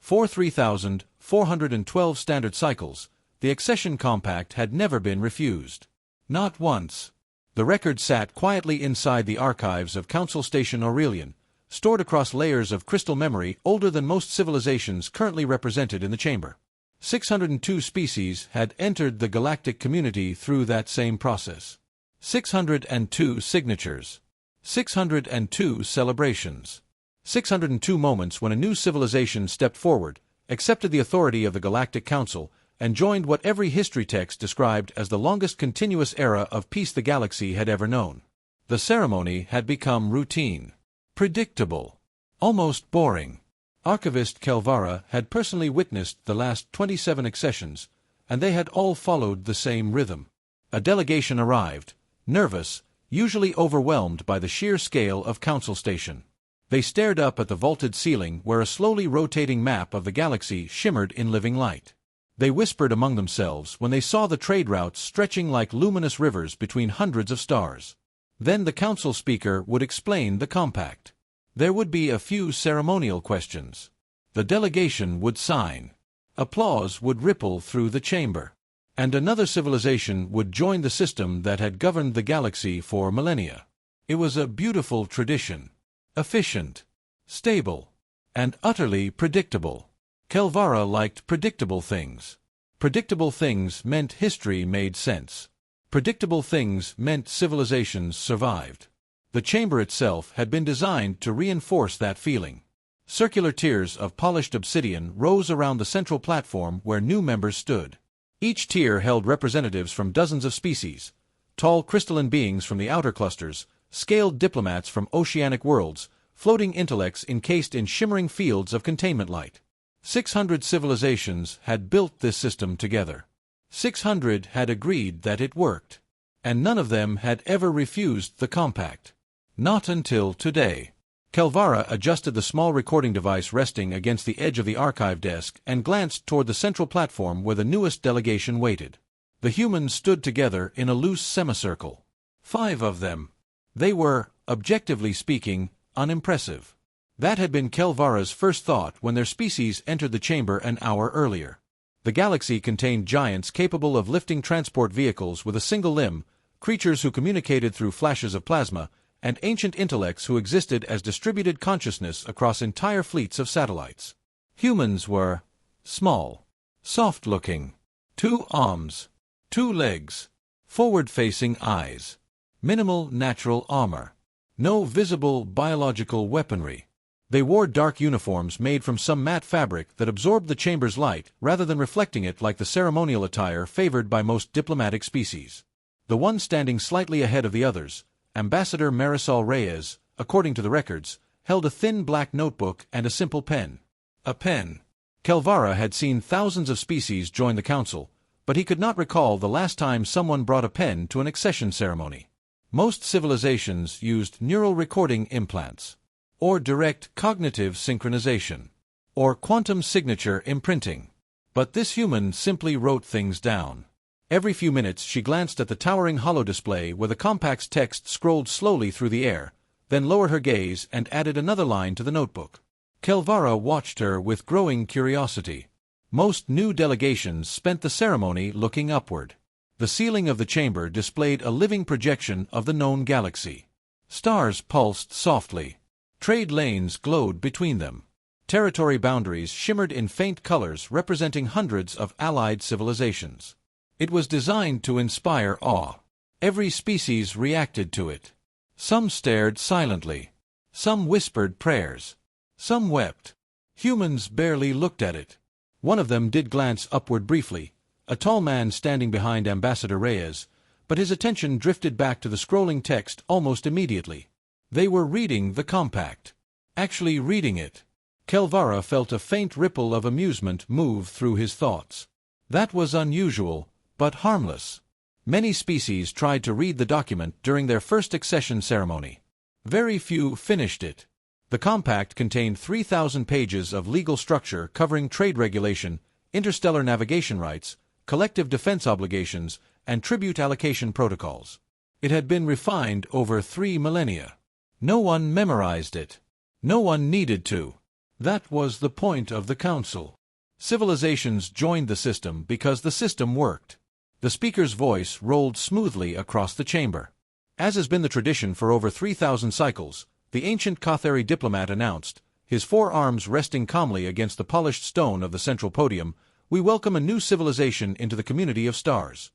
For 3,412 standard cycles, the accession compact had never been refused. Not once. The record sat quietly inside the archives of Council Station Aurelian, stored across layers of crystal memory older than most civilizations currently represented in the chamber. 602 species had entered the galactic community through that same process. 602 signatures. 602 celebrations. 602 moments when a new civilization stepped forward, accepted the authority of the Galactic Council, and joined what every history text described as the longest continuous era of peace the galaxy had ever known. The ceremony had become routine, predictable, almost boring. Archivist Kelvara had personally witnessed the last 27 accessions, and they had all followed the same rhythm. A delegation arrived, nervous, usually overwhelmed by the sheer scale of Council Station. They stared up at the vaulted ceiling where a slowly rotating map of the galaxy shimmered in living light. They whispered among themselves when they saw the trade routes stretching like luminous rivers between hundreds of stars. Then the council speaker would explain the compact. There would be a few ceremonial questions. The delegation would sign. Applause would ripple through the chamber. And another civilization would join the system that had governed the galaxy for millennia. It was a beautiful tradition. Efficient, stable, and utterly predictable. Kelvara liked predictable things. Predictable things meant history made sense. Predictable things meant civilizations survived. The chamber itself had been designed to reinforce that feeling. Circular tiers of polished obsidian rose around the central platform where new members stood. Each tier held representatives from dozens of species, tall crystalline beings from the outer clusters, scaled diplomats from oceanic worlds, floating intellects encased in shimmering fields of containment light. 600 civilizations had built this system together. 600 had agreed that it worked. And none of them had ever refused the compact. Not until today. Kelvara adjusted the small recording device resting against the edge of the archive desk and glanced toward the central platform where the newest delegation waited. The humans stood together in a loose semicircle. 5 of them. They were, objectively speaking, unimpressive. That had been Kelvara's first thought when their species entered the chamber an hour earlier. The galaxy contained giants capable of lifting transport vehicles with a single limb, creatures who communicated through flashes of plasma, and ancient intellects who existed as distributed consciousness across entire fleets of satellites. Humans were small, soft-looking, 2 arms, 2 legs, forward-facing eyes, minimal natural armor, no visible biological weaponry. They wore dark uniforms made from some matte fabric that absorbed the chamber's light rather than reflecting it like the ceremonial attire favored by most diplomatic species. The one standing slightly ahead of the others, Ambassador Marisol Reyes, according to the records, held a thin black notebook and a simple pen. A pen. Kelvara had seen thousands of species join the council, but he could not recall the last time someone brought a pen to an accession ceremony. Most civilizations used neural recording implants, or direct cognitive synchronization, or quantum signature imprinting. But this human simply wrote things down. Every few minutes she glanced at the towering holodisplay where the compact's text scrolled slowly through the air, then lowered her gaze and added another line to the notebook. Kelvara watched her with growing curiosity. Most new delegations spent the ceremony looking upward. The ceiling of the chamber displayed a living projection of the known galaxy. Stars pulsed softly. Trade lanes glowed between them. Territory boundaries shimmered in faint colors representing hundreds of allied civilizations. It was designed to inspire awe. Every species reacted to it. Some stared silently. Some whispered prayers. Some wept. Humans barely looked at it. One of them did glance upward briefly, a tall man standing behind Ambassador Reyes, but his attention drifted back to the scrolling text almost immediately. They were reading the compact. Actually reading it. Kelvara felt a faint ripple of amusement move through his thoughts. That was unusual, but harmless. Many species tried to read the document during their first accession ceremony. Very few finished it. The compact contained 3,000 pages of legal structure covering trade regulation, interstellar navigation rights, collective defense obligations, and tribute allocation protocols. It had been refined over 3 millennia. No one memorized it. No one needed to. That was the point of the council. Civilizations joined the system because the system worked. The speaker's voice rolled smoothly across the chamber. As has been the tradition for over 3,000 cycles, the ancient Kothari diplomat announced, his four arms resting calmly against the polished stone of the central podium, "We welcome a new civilization into the community of stars."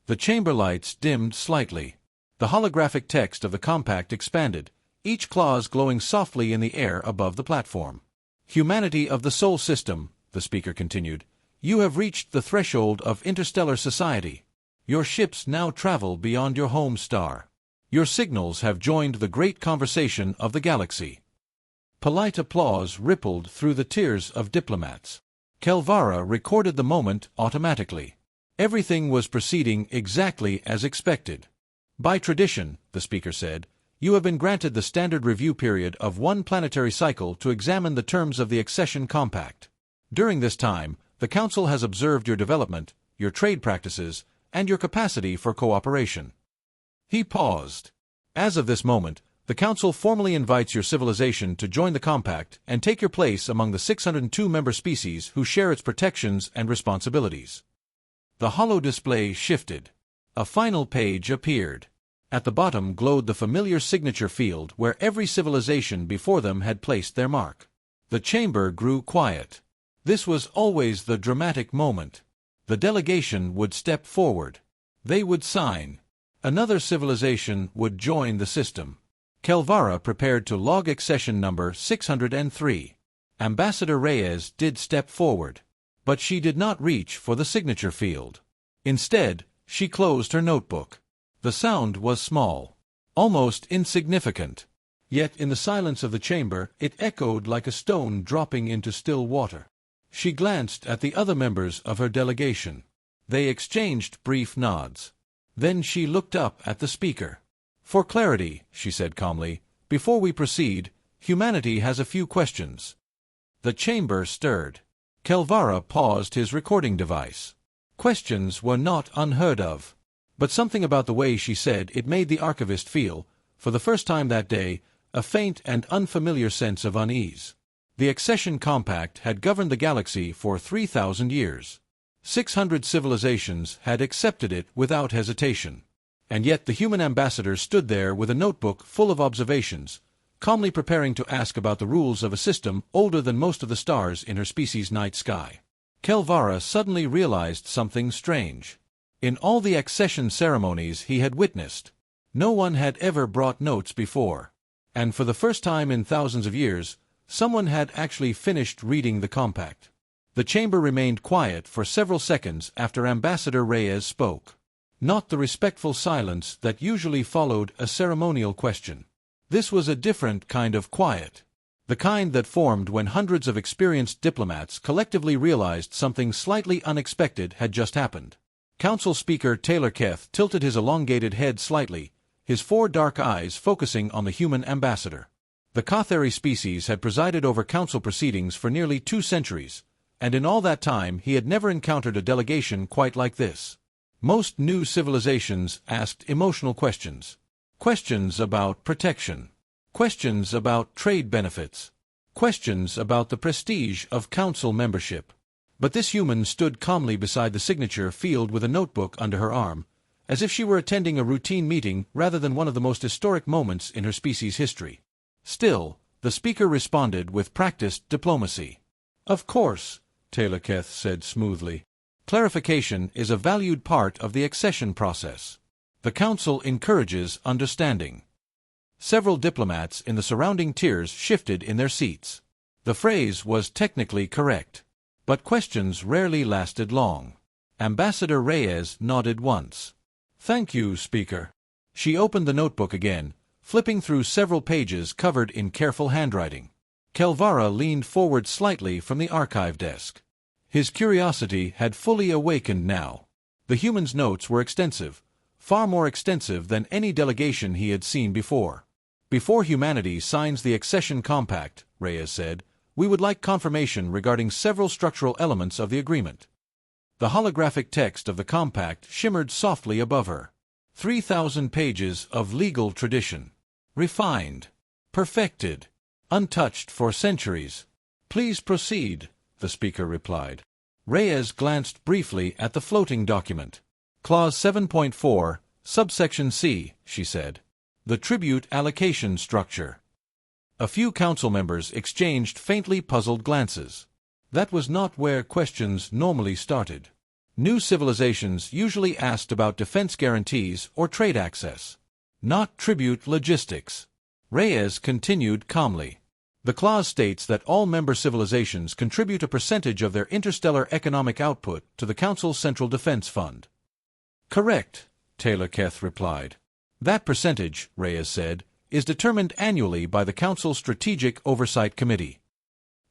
The chamber lights dimmed slightly. The holographic text of the compact expanded, each clause glowing softly in the air above the platform. "Humanity of the Sol System," the speaker continued, "you have reached the threshold of interstellar society. Your ships now travel beyond your home star. Your signals have joined the great conversation of the galaxy." Polite applause rippled through the tiers of diplomats. Kelvara recorded the moment automatically. Everything was proceeding exactly as expected. "By tradition," the speaker said, "you have been granted the standard review period of one planetary cycle to examine the terms of the accession compact. During this time, the Council has observed your development, your trade practices, and your capacity for cooperation." He paused. "As of this moment, the Council formally invites your civilization to join the compact and take your place among the 602 member species who share its protections and responsibilities." The holo display shifted. A final page appeared. At the bottom glowed the familiar signature field where every civilization before them had placed their mark. The chamber grew quiet. This was always the dramatic moment. The delegation would step forward. They would sign. Another civilization would join the system. Kelvara prepared to log accession number 603. Ambassador Reyes did step forward. But she did not reach for the signature field. Instead, she closed her notebook. The sound was small, almost insignificant. Yet in the silence of the chamber, it echoed like a stone dropping into still water. She glanced at the other members of her delegation. They exchanged brief nods. Then she looked up at the speaker. "For clarity," she said calmly, "before we proceed, humanity has a few questions." The chamber stirred. Kelvara paused his recording device. Questions were not unheard of. But something about the way she said it made the archivist feel, for the first time that day, a faint and unfamiliar sense of unease. The accession compact had governed the galaxy for 3,000 years. 600 civilizations had accepted it without hesitation. And yet the human ambassador stood there with a notebook full of observations, calmly preparing to ask about the rules of a system older than most of the stars in her species' night sky. Kelvara suddenly realized something strange. In all the accession ceremonies he had witnessed, no one had ever brought notes before. And for the first time in thousands of years, someone had actually finished reading the compact. The chamber remained quiet for several seconds after Ambassador Reyes spoke. Not the respectful silence that usually followed a ceremonial question. This was a different kind of quiet. The kind that formed when hundreds of experienced diplomats collectively realized something slightly unexpected had just happened. Council Speaker Taylor Keth tilted his elongated head slightly, his four dark eyes focusing on the human ambassador. The Kothari species had presided over council proceedings for nearly 2 centuries, and in all that time he had never encountered a delegation quite like this. Most new civilizations asked emotional questions. Questions about protection. Questions about trade benefits. Questions about the prestige of council membership. But this human stood calmly beside the signature field with a notebook under her arm, as if she were attending a routine meeting rather than one of the most historic moments in her species' history. Still, the speaker responded with practiced diplomacy. "Of course," Taylor Keth said smoothly. "Clarification is a valued part of the accession process. The Council encourages understanding." Several diplomats in the surrounding tiers shifted in their seats. The phrase was technically correct. But questions rarely lasted long. Ambassador Reyes nodded once. "Thank you, Speaker." She opened the notebook again, flipping through several pages covered in careful handwriting. Kelvara leaned forward slightly from the archive desk. His curiosity had fully awakened now. The human's notes were extensive, far more extensive than any delegation he had seen before. "Before humanity signs the accession compact," Reyes said, "we would like confirmation regarding several structural elements of the agreement." The holographic text of the compact shimmered softly above her. 3,000 pages of legal tradition. Refined. Perfected. Untouched for centuries. Please proceed, the speaker replied. Reyes glanced briefly at the floating document. Clause 7.4, subsection C, she said. The tribute allocation structure. A few council members exchanged faintly puzzled glances. That was not where questions normally started. New civilizations usually asked about defense guarantees or trade access, not tribute logistics. Reyes continued calmly. The clause states that all member civilizations contribute a percentage of their interstellar economic output to the Council's Central Defense Fund. Correct, Taylor Keth replied. That percentage, Reyes said, is determined annually by the Council's Strategic Oversight Committee.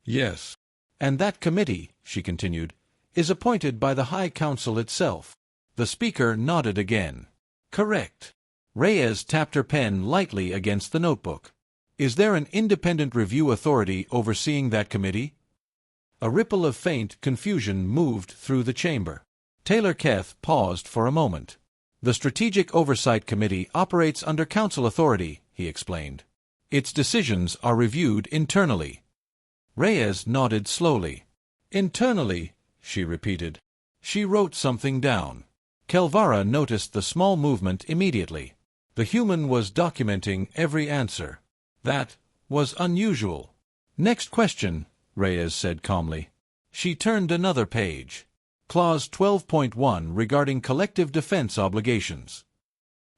Yes. And that committee, she continued, is appointed by the High Council itself. The speaker nodded again. Correct. Reyes tapped her pen lightly against the notebook. Is there an independent review authority overseeing that committee? A ripple of faint confusion moved through the chamber. Taylor Keth paused for a moment. The Strategic Oversight Committee operates under Council authority, he explained. Its decisions are reviewed internally. Reyes nodded slowly. Internally, she repeated. She wrote something down. Kelvara noticed the small movement immediately. The human was documenting every answer. That was unusual. Next question, Reyes said calmly. She turned another page. Clause 12.1 regarding collective defense obligations.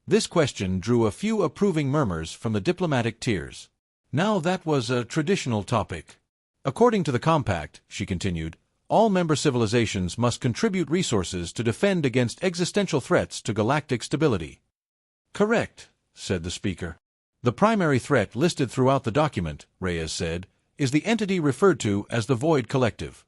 This question drew a few approving murmurs from the diplomatic tiers. Now that was a traditional topic. According to the compact, she continued, all member civilizations must contribute resources to defend against existential threats to galactic stability. Correct, said the speaker. The primary threat listed throughout the document, Reyes said, is the entity referred to as the Void Collective.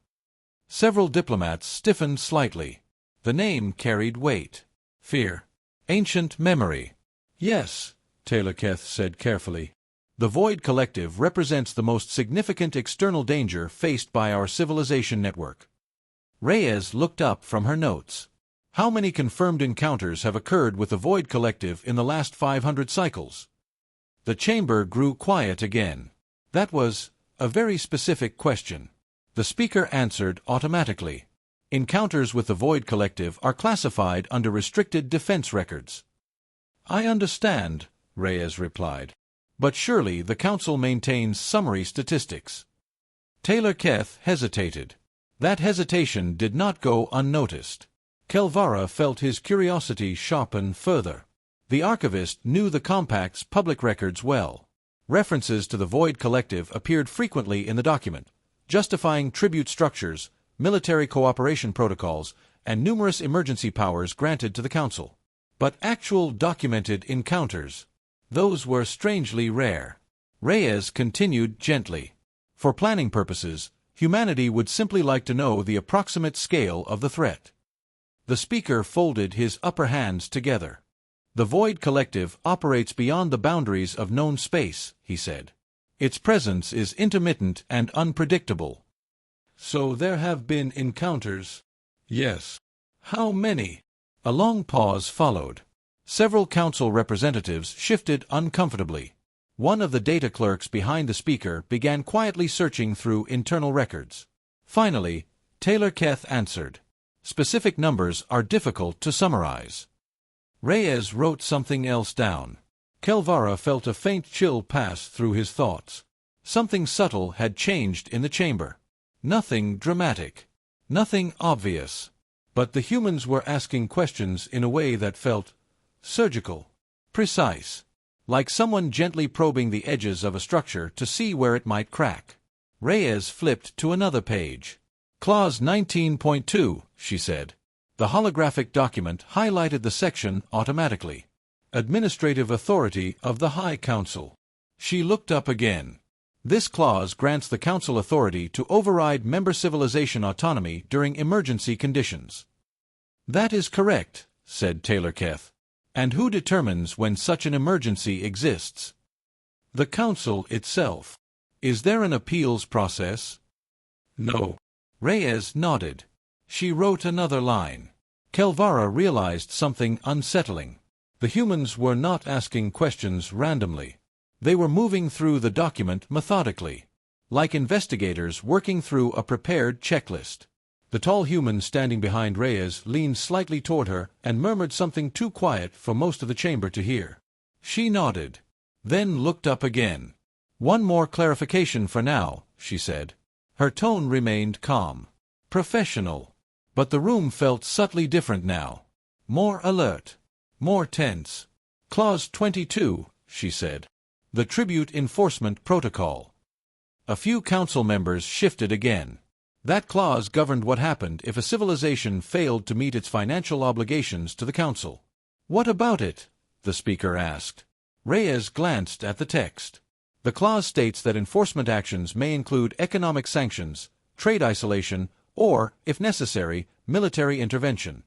Several diplomats stiffened slightly. The name carried weight. Fear. Ancient memory. Yes, Taylor Keth said carefully. The Void Collective represents the most significant external danger faced by our civilization network. Reyes looked up from her notes. How many confirmed encounters have occurred with the Void Collective in the last 500 cycles? The chamber grew quiet again. That was a very specific question. The speaker answered automatically. Encounters with the Void Collective are classified under restricted defense records. I understand, Reyes replied. But surely the Council maintains summary statistics. Taylor Keth hesitated. That hesitation did not go unnoticed. Kelvara felt his curiosity sharpen further. The archivist knew the compact's public records well. References to the Void Collective appeared frequently in the document, justifying tribute structures, military cooperation protocols, and numerous emergency powers granted to the Council. But actual documented encounters, those were strangely rare. Reyes continued gently. For planning purposes, humanity would simply like to know the approximate scale of the threat. The speaker folded his upper hands together. The Void Collective operates beyond the boundaries of known space, he said. Its presence is intermittent and unpredictable. So there have been encounters? Yes. How many? A long pause followed. Several council representatives shifted uncomfortably. One of the data clerks behind the speaker began quietly searching through internal records. Finally, Taylor Keth answered. Specific numbers are difficult to summarize. Reyes wrote something else down. Kelvara felt a faint chill pass through his thoughts. Something subtle had changed in the chamber. Nothing dramatic. Nothing obvious. But the humans were asking questions in a way that felt surgical, precise, like someone gently probing the edges of a structure to see where it might crack. Reyes flipped to another page. Clause 19.2, she said. The holographic document highlighted the section automatically. Administrative authority of the High Council. She looked up again. This clause grants the Council authority to override member civilization autonomy during emergency conditions. That is correct, said Taylor Keth. And who determines when such an emergency exists? The Council itself. Is there an appeals process? No. Reyes nodded. She wrote another line. Kelvara realized something unsettling. The humans were not asking questions randomly. They were moving through the document methodically. like investigators working through a prepared checklist. The tall human standing behind Reyes leaned slightly toward her and murmured something too quiet for most of the chamber to hear. She nodded, then looked up again. "One more clarification for now," she said. Her tone remained calm, professional, but the room felt subtly different now. More alert, more tense. "Clause 22, she said. "The Tribute Enforcement Protocol." A few council members shifted again. That clause governed what happened if a civilization failed to meet its financial obligations to the council. "What about it?" the speaker asked. Reyes glanced at the text. "The clause states that enforcement actions may include economic sanctions, trade isolation, or, if necessary, military intervention."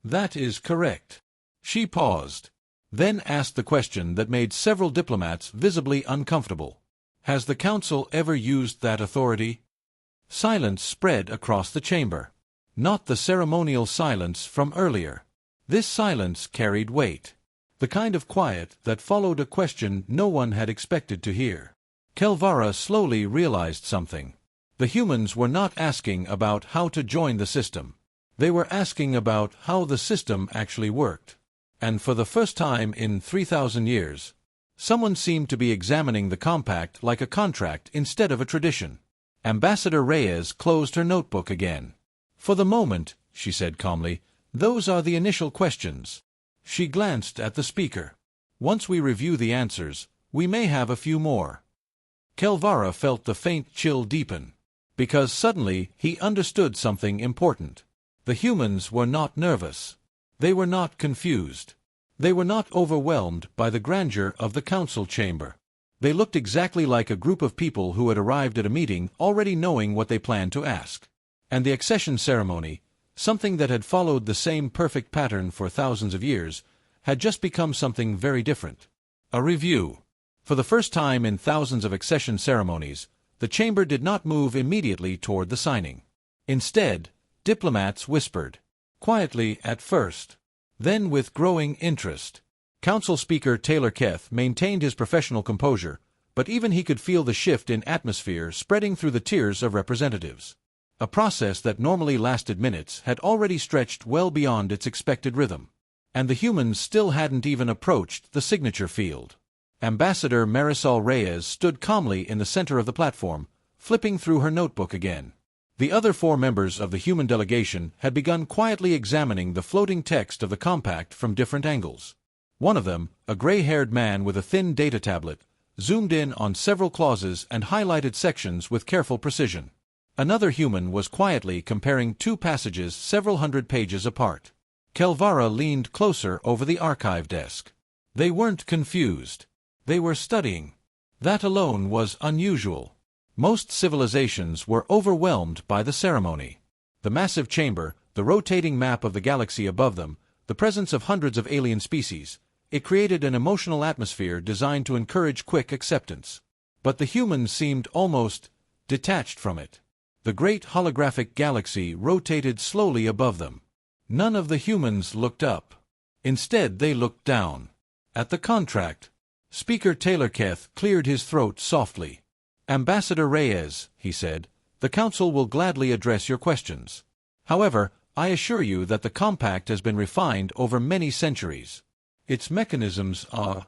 "That is correct." She paused, then asked the question that made several diplomats visibly uncomfortable. "Has the council ever used that authority?" Silence spread across the chamber. Not the ceremonial silence from earlier. This silence carried weight. The kind of quiet that followed a question no one had expected to hear. Kelvara slowly realized something. The humans were not asking about how to join the system. They were asking about how the system actually worked. And for the first time in 3,000 years, someone seemed to be examining the compact like a contract instead of a tradition. Ambassador Reyes closed her notebook again. "For the moment," she said calmly, "those are the initial questions." She glanced at the speaker. "Once we review the answers, we may have a few more." Kelvara felt the faint chill deepen, because suddenly he understood something important. The humans were not nervous. They were not confused. They were not overwhelmed by the grandeur of the council chamber. They looked exactly like a group of people who had arrived at a meeting already knowing what they planned to ask. And the accession ceremony, something that had followed the same perfect pattern for thousands of years, had just become something very different. A review. For the first time in thousands of accession ceremonies, the chamber did not move immediately toward the signing. Instead, diplomats whispered, quietly at first, then with growing interest. Council Speaker Taylor Keth maintained his professional composure, but even he could feel the shift in atmosphere spreading through the tiers of representatives. A process that normally lasted minutes had already stretched well beyond its expected rhythm. And the humans still hadn't even approached the signature field. Ambassador Marisol Reyes stood calmly in the center of the platform, flipping through her notebook again. The other 4 members of the human delegation had begun quietly examining the floating text of the compact from different angles. One of them, a gray-haired man with a thin data tablet, zoomed in on several clauses and highlighted sections with careful precision. Another human was quietly comparing 2 passages several hundred pages apart. Kelvara leaned closer over the archive desk. They weren't confused. They were studying. That alone was unusual. Most civilizations were overwhelmed by the ceremony. The massive chamber, the rotating map of the galaxy above them, the presence of hundreds of alien species, it created an emotional atmosphere designed to encourage quick acceptance. But the humans seemed almost detached from it. The great holographic galaxy rotated slowly above them. None of the humans looked up. Instead, they looked down. At the contract. Speaker Taylor Keth cleared his throat softly. "Ambassador Reyes," he said, "the Council will gladly address your questions. However, I assure you that the compact has been refined over many centuries. Its mechanisms are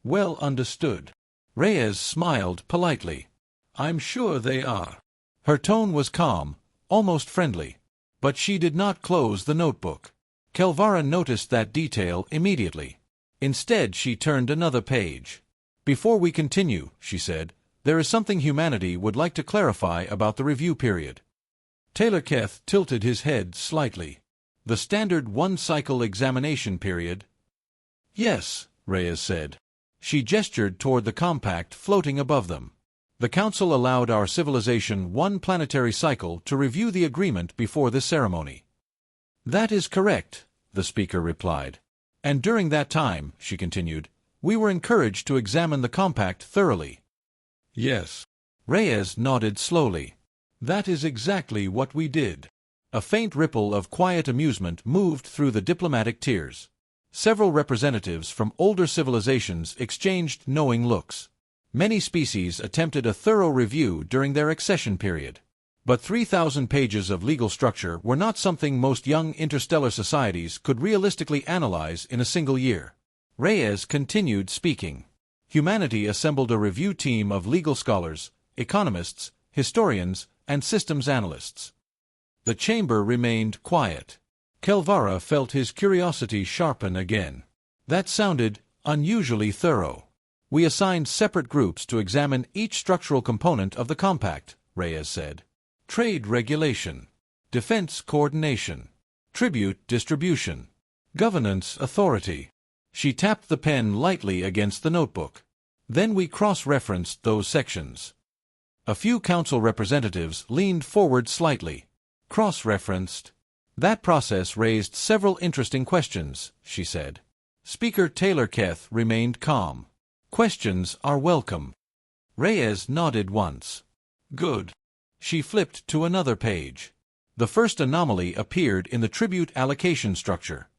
well understood." Reyes smiled politely. "I'm sure they are." Her tone was calm, almost friendly. But she did not close the notebook. Kelvara noticed that detail immediately. Instead, she turned another page. "Before we continue," she said, "there is something humanity would like to clarify about the review period." Taylor Keth tilted his head slightly. "The standard 1-cycle examination period?" "Yes," Reyes said. She gestured toward the compact floating above them. "The Council allowed our civilization 1 planetary cycle to review the agreement before this ceremony." "That is correct," the speaker replied. "And during that time," she continued, "we were encouraged to examine the compact thoroughly." "Yes." Reyes nodded slowly. "That is exactly what we did." A faint ripple of quiet amusement moved through the diplomatic tiers. Several representatives from older civilizations exchanged knowing looks. Many species attempted a thorough review during their accession period. But 3,000 pages of legal structure were not something most young interstellar societies could realistically analyze in a single year. Reyes continued speaking. Humanity assembled a review team of legal scholars, economists, historians, and systems analysts. The chamber remained quiet. Kelvara felt his curiosity sharpen again. That sounded unusually thorough. We assigned separate groups to examine each structural component of the compact, Reyes said. Trade regulation, defense coordination, tribute distribution, governance authority. She tapped the pen lightly against the notebook. Then we cross-referenced those sections. A few council representatives leaned forward slightly. Cross-referenced. That process raised several interesting questions, she said. Speaker Taylor Keth remained calm. Questions are welcome. Reyes nodded once. Good. She flipped to another page. The first anomaly appeared in the tribute allocation structure.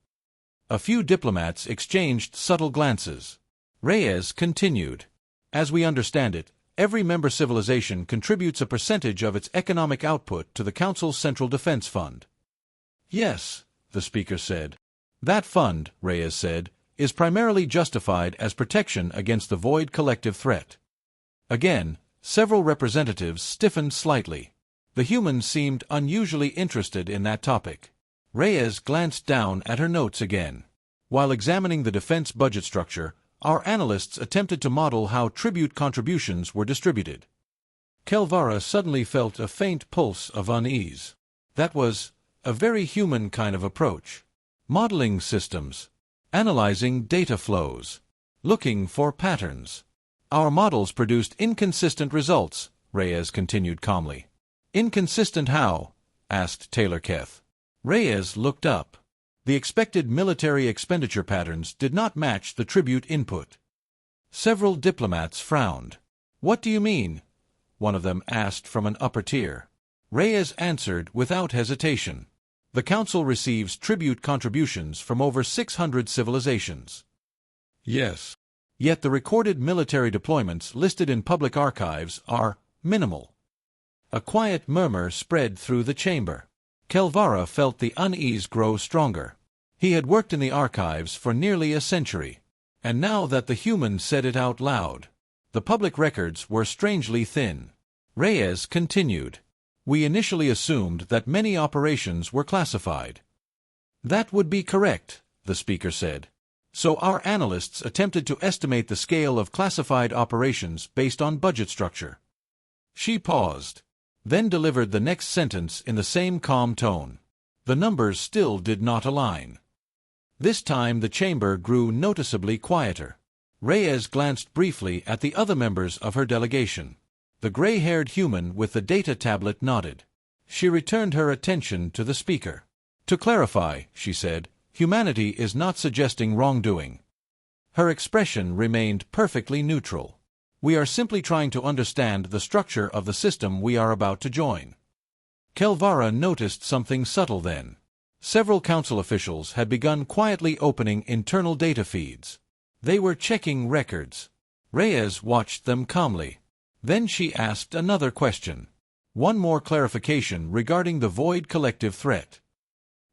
A few diplomats exchanged subtle glances. Reyes continued. As we understand it, every member civilization contributes a percentage of its economic output to the Council's Central Defense Fund. Yes, the speaker said. That fund, Reyes said, is primarily justified as protection against the void collective threat. Again, several representatives stiffened slightly. The humans seemed unusually interested in that topic. Reyes glanced down at her notes again. While examining the defense budget structure, our analysts attempted to model how tribute contributions were distributed. Kelvara suddenly felt a faint pulse of unease. That was a very human kind of approach. Modeling systems, analyzing data flows, looking for patterns. Our models produced inconsistent results, Reyes continued calmly. Inconsistent how? Asked Taylor Keth. Reyes looked up. The expected military expenditure patterns did not match the tribute input. Several diplomats frowned. What do you mean? One of them asked from an upper tier. Reyes answered without hesitation. The Council receives tribute contributions from over 600 civilizations. Yes. Yet the recorded military deployments listed in public archives are minimal. A quiet murmur spread through the chamber. Kelvara felt the unease grow stronger. He had worked in the archives for nearly a century, and now that the human said it out loud, the public records were strangely thin. Reyes continued. We initially assumed that many operations were classified. That would be correct, the speaker said. So our analysts attempted to estimate the scale of classified operations based on budget structure. She paused, then delivered the next sentence in the same calm tone. The numbers still did not align. This time the chamber grew noticeably quieter. Reyes glanced briefly at the other members of her delegation. The gray-haired human with the data tablet nodded. She returned her attention to the speaker. To clarify, she said, humanity is not suggesting wrongdoing. Her expression remained perfectly neutral. We are simply trying to understand the structure of the system we are about to join. Kelvara noticed something subtle then. Several council officials had begun quietly opening internal data feeds. They were checking records. Reyes watched them calmly. Then she asked another question. One more clarification regarding the void collective threat.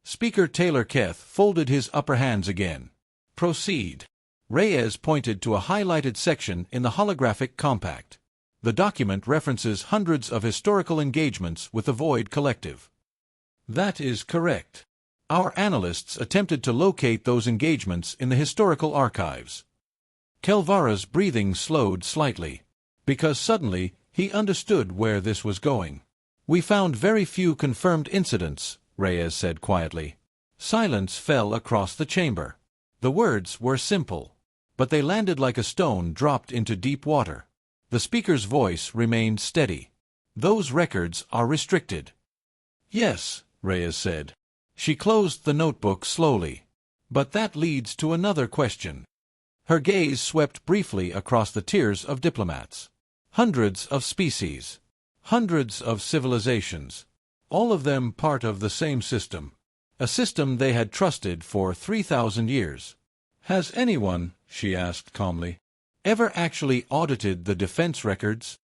Speaker Taylor Keth folded his upper hands again. Proceed. Reyes pointed to a highlighted section in the holographic compact. The document references hundreds of historical engagements with the void collective. That is correct. Our analysts attempted to locate those engagements in the historical archives. Kelvara's breathing slowed slightly, because suddenly he understood where this was going. We found very few confirmed incidents, Reyes said quietly. Silence fell across the chamber. The words were simple, but they landed like a stone dropped into deep water. The speaker's voice remained steady. Those records are restricted. Yes, Reyes said. She closed the notebook slowly. But that leads to another question. Her gaze swept briefly across the tiers of diplomats. Hundreds of species. Hundreds of civilizations. All of them part of the same system. A system they had trusted for 3,000 years. Has anyone, she asked calmly, ever actually audited the defense records?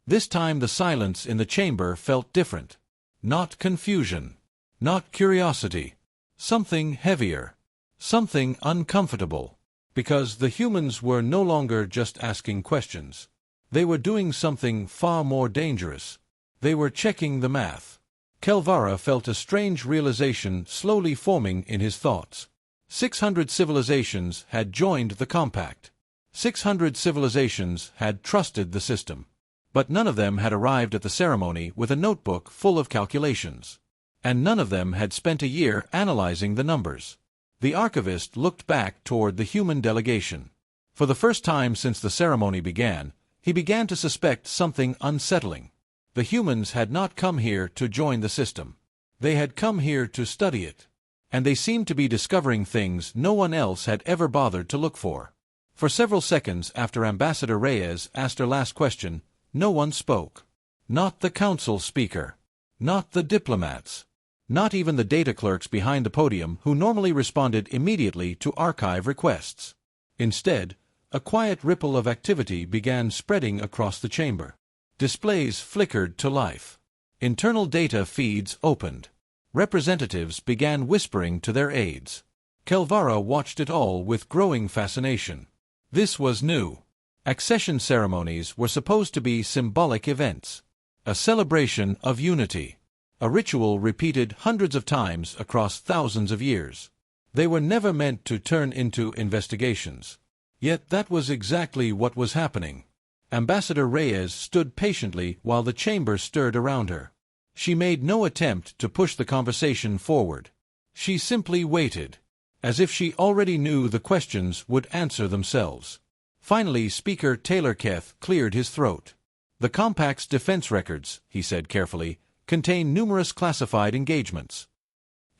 This time the silence in the chamber felt different. Not confusion. Not curiosity. Something heavier. Something uncomfortable. Because the humans were no longer just asking questions. They were doing something far more dangerous. They were checking the math. Kelvara felt a strange realization slowly forming in his thoughts. 600 civilizations had joined the compact. 600 civilizations had trusted the system. But none of them had arrived at the ceremony with a notebook full of calculations. And none of them had spent a year analyzing the numbers. The archivist looked back toward the human delegation. For the first time since the ceremony began, he began to suspect something unsettling. The humans had not come here to join the system. They had come here to study it. And they seemed to be discovering things no one else had ever bothered to look for. For several seconds after Ambassador Reyes asked her last question, no one spoke. Not the council speaker. Not the diplomats. Not even the data clerks behind the podium who normally responded immediately to archive requests. Instead, a quiet ripple of activity began spreading across the chamber. Displays flickered to life. Internal data feeds opened. Representatives began whispering to their aides. Kelvara watched it all with growing fascination. This was new. Accession ceremonies were supposed to be symbolic events. A celebration of unity. A ritual repeated hundreds of times across thousands of years. They were never meant to turn into investigations. Yet that was exactly what was happening. Ambassador Reyes stood patiently while the chamber stirred around her. She made no attempt to push the conversation forward. She simply waited, as if she already knew the questions would answer themselves. Finally, Speaker Taylor Keth cleared his throat. The Compact's defense records, he said carefully, contain numerous classified engagements.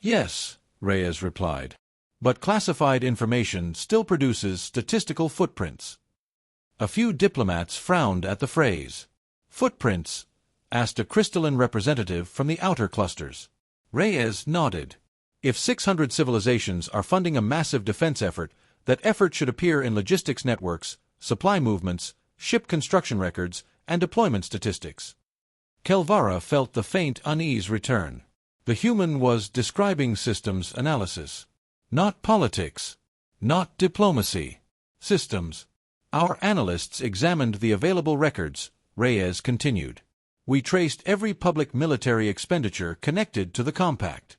Yes, Reyes replied. But classified information still produces statistical footprints. A few diplomats frowned at the phrase. Footprints? Asked a crystalline representative from the outer clusters. Reyes nodded. If 600 civilizations are funding a massive defense effort, that effort should appear in logistics networks, supply movements, ship construction records, and deployment statistics. Kelvara felt the faint unease return. The human was describing systems analysis. Not politics. Not diplomacy. Systems. Our analysts examined the available records, Reyes continued. We traced every public military expenditure connected to the compact.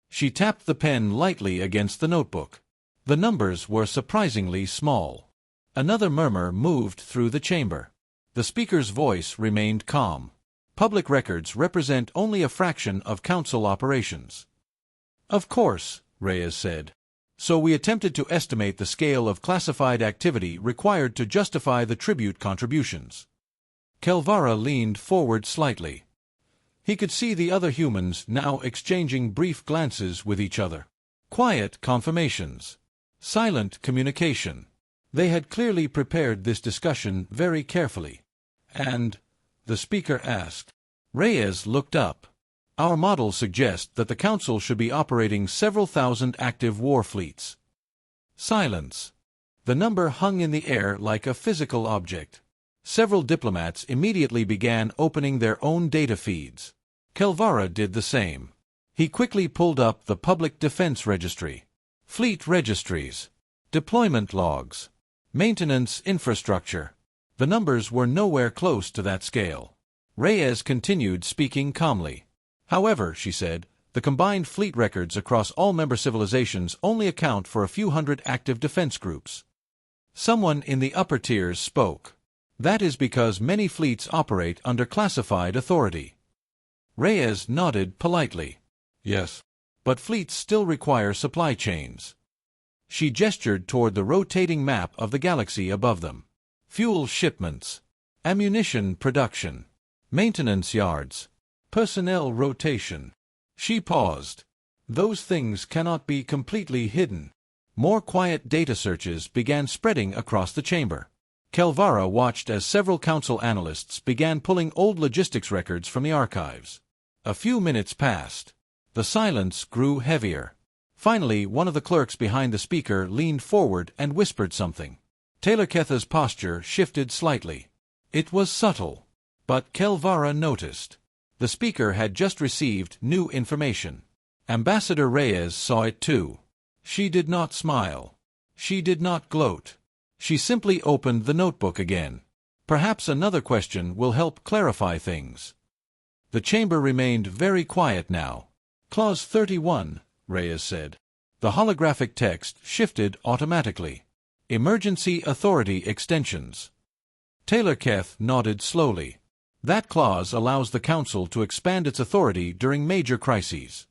She tapped the pen lightly against the notebook. The numbers were surprisingly small. Another murmur moved through the chamber. The speaker's voice remained calm. Public records represent only a fraction of council operations. Of course, Reyes said. So we attempted to estimate the scale of classified activity required to justify the tribute contributions. Kelvara leaned forward slightly. He could see the other humans now exchanging brief glances with each other. Quiet confirmations. Silent communication. They had clearly prepared this discussion very carefully. And, the speaker asked. Reyes looked up. Our models suggest that the Council should be operating several thousand active war fleets. Silence. The number hung in the air like a physical object. Several diplomats immediately began opening their own data feeds. Kelvara did the same. He quickly pulled up the Public Defense Registry, fleet registries, deployment logs, maintenance infrastructure. The numbers were nowhere close to that scale. Reyes continued speaking calmly. However, she said, the combined fleet records across all member civilizations only account for a few hundred active defense groups. Someone in the upper tiers spoke. That is because many fleets operate under classified authority. Reyes nodded politely. Yes. But fleets still require supply chains. She gestured toward the rotating map of the galaxy above them. Fuel shipments, ammunition production, maintenance yards, personnel rotation. She paused. Those things cannot be completely hidden. More quiet data searches began spreading across the chamber. Kelvara watched as several council analysts began pulling old logistics records from the archives. A few minutes passed. The silence grew heavier. Finally, one of the clerks behind the speaker leaned forward and whispered something. Taylor-Ketha's posture shifted slightly. It was subtle, but Kelvara noticed. The speaker had just received new information. Ambassador Reyes saw it too. She did not smile. She did not gloat. She simply opened the notebook again. Perhaps another question will help clarify things. The chamber remained very quiet now. Clause 31, Reyes said. The holographic text shifted automatically. Emergency Authority Extensions. Taylor-Keth nodded slowly. That clause allows the Council to expand its authority during major crises.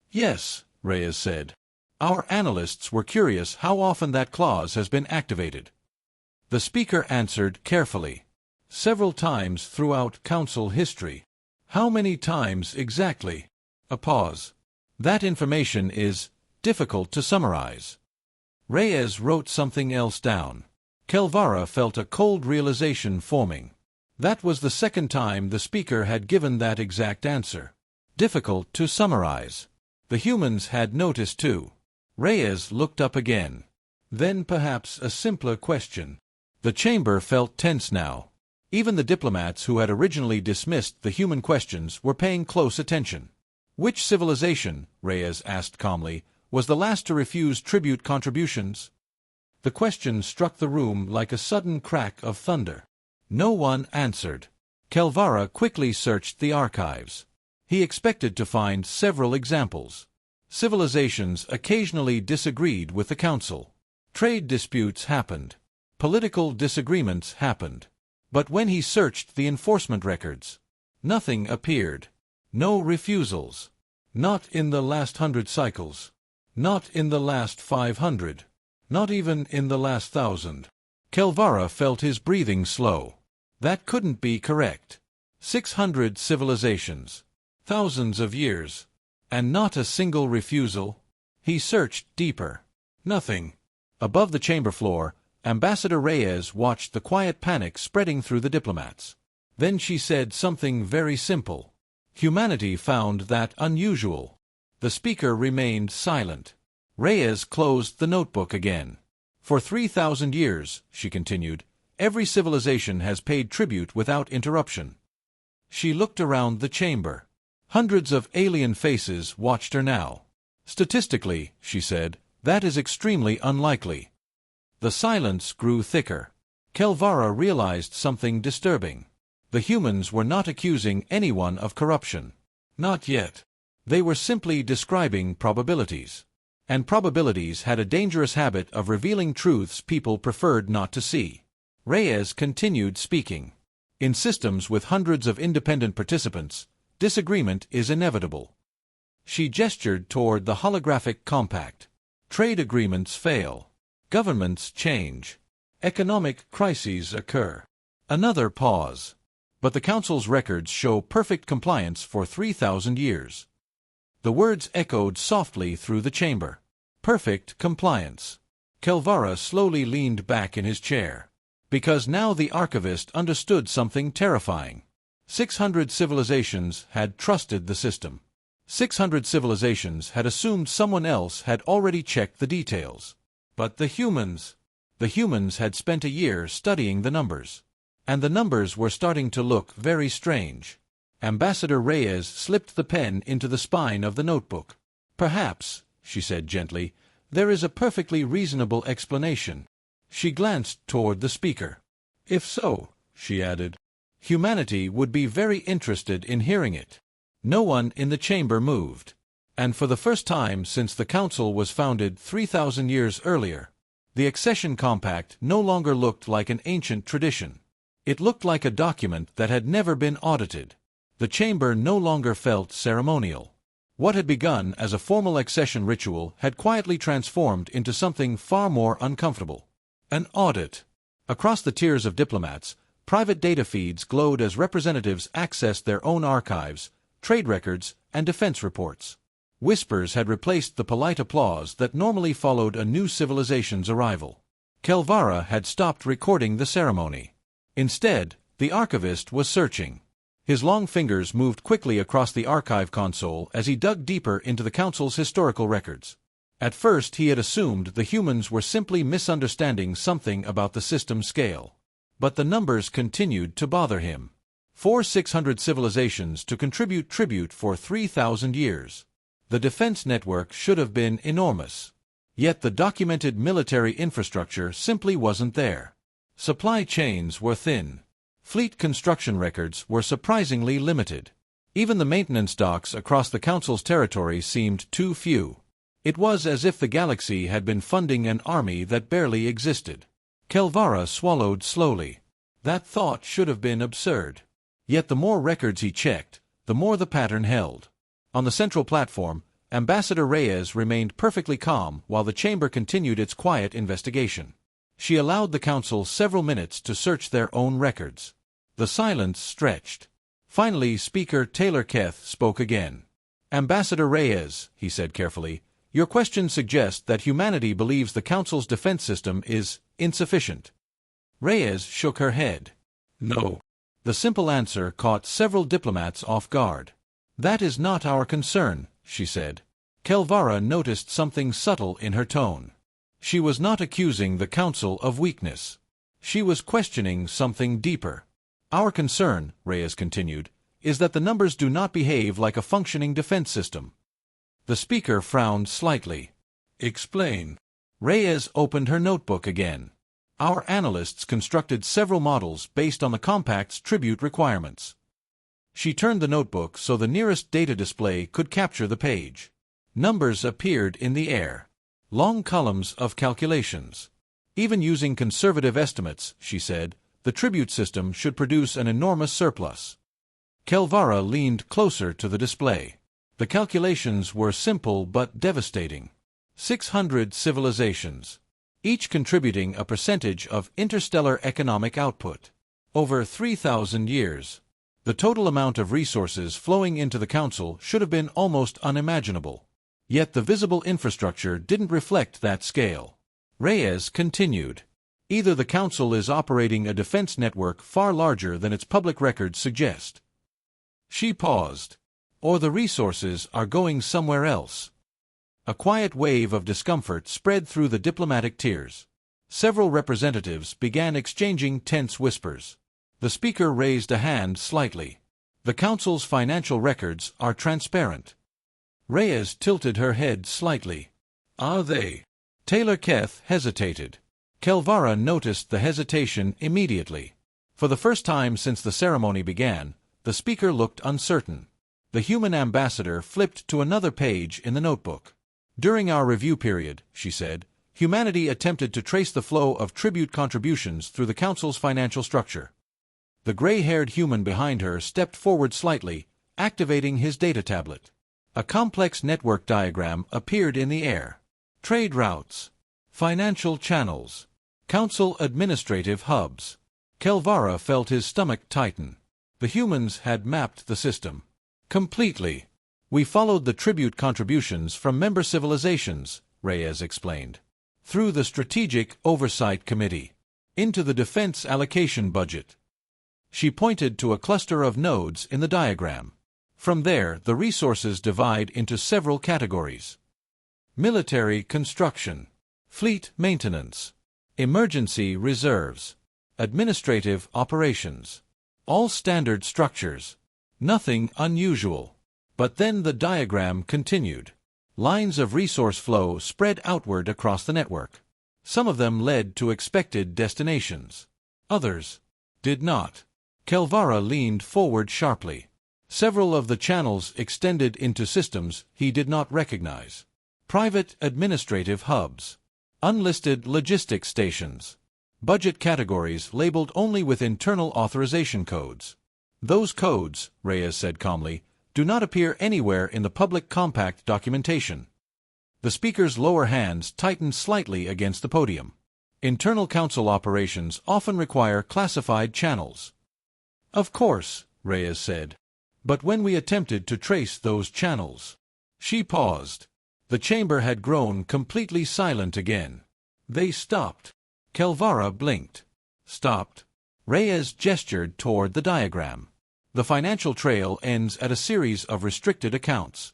Yes, Reyes said. Our analysts were curious how often that clause has been activated. The speaker answered carefully. Several times throughout Council history. How many times exactly? A pause. That information is difficult to summarize. Reyes wrote something else down. Kelvara felt a cold realization forming. That was the second time the speaker had given that exact answer. Difficult to summarize. The humans had noticed too. Reyes looked up again. Then perhaps a simpler question. The chamber felt tense now. Even the diplomats who had originally dismissed the human questions were paying close attention. Which civilization, Reyes asked calmly, was the last to refuse tribute contributions? The question struck the room like a sudden crack of thunder. No one answered. Kelvara quickly searched the archives. He expected to find several examples. Civilizations occasionally disagreed with the Council. Trade disputes happened. Political disagreements happened. But when he searched the enforcement records, nothing appeared. No refusals. Not in the last 100 cycles. Not in the last 500. Not even in the last 1,000. Kelvara felt his breathing slow. That couldn't be correct. 600 civilizations. Thousands of years. And not a single refusal. He searched deeper. Nothing. Above the chamber floor, Ambassador Reyes watched the quiet panic spreading through the diplomats. Then she said something very simple. Humanity found that unusual. The speaker remained silent. Reyes closed the notebook again. For 3,000 years, she continued, every civilization has paid tribute without interruption. She looked around the chamber. Hundreds of alien faces watched her now. Statistically, she said, that is extremely unlikely. The silence grew thicker. Kelvara realized something disturbing. The humans were not accusing anyone of corruption. Not yet. They were simply describing probabilities. And probabilities had a dangerous habit of revealing truths people preferred not to see. Reyes continued speaking. In systems with hundreds of independent participants, disagreement is inevitable. She gestured toward the holographic compact. Trade agreements fail. Governments change. Economic crises occur. Another pause. But the Council's records show perfect compliance for 3,000 years. The words echoed softly through the chamber. Perfect compliance. Kelvara slowly leaned back in his chair. Because now the archivist understood something terrifying. 600 civilizations had trusted the system. 600 civilizations had assumed someone else had already checked the details. But the humans had spent a year studying the numbers. And the numbers were starting to look very strange. Ambassador Reyes slipped the pen into the spine of the notebook. Perhaps, she said gently, there is a perfectly reasonable explanation. She glanced toward the speaker. If so, she added, humanity would be very interested in hearing it. No one in the chamber moved. And for the first time since the Council was founded 3,000 years earlier, the accession compact no longer looked like an ancient tradition. It looked like a document that had never been audited. The chamber no longer felt ceremonial. What had begun as a formal accession ritual had quietly transformed into something far more uncomfortable. An audit. Across the tiers of diplomats, private data feeds glowed as representatives accessed their own archives, trade records, and defense reports. Whispers had replaced the polite applause that normally followed a new civilization's arrival. Kelvara had stopped recording the ceremony. Instead, the archivist was searching. His long fingers moved quickly across the archive console as he dug deeper into the Council's historical records. At first he had assumed the humans were simply misunderstanding something about the system scale. But the numbers continued to bother him. 600 civilizations to contribute tribute for 3,000 years. The defense network should have been enormous. Yet the documented military infrastructure simply wasn't there. Supply chains were thin. Fleet construction records were surprisingly limited. Even the maintenance docks across the Council's territory seemed too few. It was as if the galaxy had been funding an army that barely existed. Kelvara swallowed slowly. That thought should have been absurd. Yet the more records he checked, the more the pattern held. On the central platform, Ambassador Reyes remained perfectly calm while the chamber continued its quiet investigation. She allowed the Council several minutes to search their own records. The silence stretched. Finally, Speaker Taylor Keth spoke again. "Ambassador Reyes," he said carefully, "your question suggests that humanity believes the Council's defense system is insufficient." Reyes shook her head. "No." The simple answer caught several diplomats off guard. "That is not our concern," she said. Kelvara noticed something subtle in her tone. She was not accusing the Council of weakness. She was questioning something deeper. "Our concern," Reyes continued, "is that the numbers do not behave like a functioning defense system." The speaker frowned slightly. "Explain." Reyes opened her notebook again. "Our analysts constructed several models based on the compact's tribute requirements." She turned the notebook so the nearest data display could capture the page. Numbers appeared in the air. Long columns of calculations. "Even using conservative estimates," she said, "the tribute system should produce an enormous surplus." Kelvara leaned closer to the display. The calculations were simple but devastating. 600 civilizations, each contributing a percentage of interstellar economic output. Over 3,000 years. The total amount of resources flowing into the Council should have been almost unimaginable. Yet the visible infrastructure didn't reflect that scale. Reyes continued. "Either the Council is operating a defense network far larger than its public records suggest." She paused. "Or the resources are going somewhere else." A quiet wave of discomfort spread through the diplomatic tiers. Several representatives began exchanging tense whispers. The speaker raised a hand slightly. "The Council's financial records are transparent." Reyes tilted her head slightly. "Are they?" Taylor Keth hesitated. Kelvara noticed the hesitation immediately. For the first time since the ceremony began, the speaker looked uncertain. The human ambassador flipped to another page in the notebook. "During our review period," she said, "humanity attempted to trace the flow of tribute contributions through the Council's financial structure." The gray-haired human behind her stepped forward slightly, activating his data tablet. A complex network diagram appeared in the air. Trade routes, financial channels, Council administrative hubs. Kelvara felt his stomach tighten. The humans had mapped the system. "Completely. We followed the tribute contributions from member civilizations," Reyes explained, "through the Strategic Oversight Committee, into the defense allocation budget." She pointed to a cluster of nodes in the diagram. From there, the resources divide into several categories. Military construction, fleet maintenance, emergency reserves, administrative operations. All standard structures. Nothing unusual. But then the diagram continued. Lines of resource flow spread outward across the network. Some of them led to expected destinations. Others did not. Kelvara leaned forward sharply. Several of the channels extended into systems he did not recognize. Private administrative hubs. Unlisted logistics stations. Budget categories labeled only with internal authorization codes. "Those codes," Reyes said calmly, "do not appear anywhere in the public compact documentation." The speaker's lower hands tightened slightly against the podium. "Internal Council operations often require classified channels." "Of course," Reyes said. "But when we attempted to trace those channels..." She paused. The chamber had grown completely silent again. "They stopped." Kelvara blinked. "Stopped?" Reyes gestured toward the diagram. "The financial trail ends at a series of restricted accounts."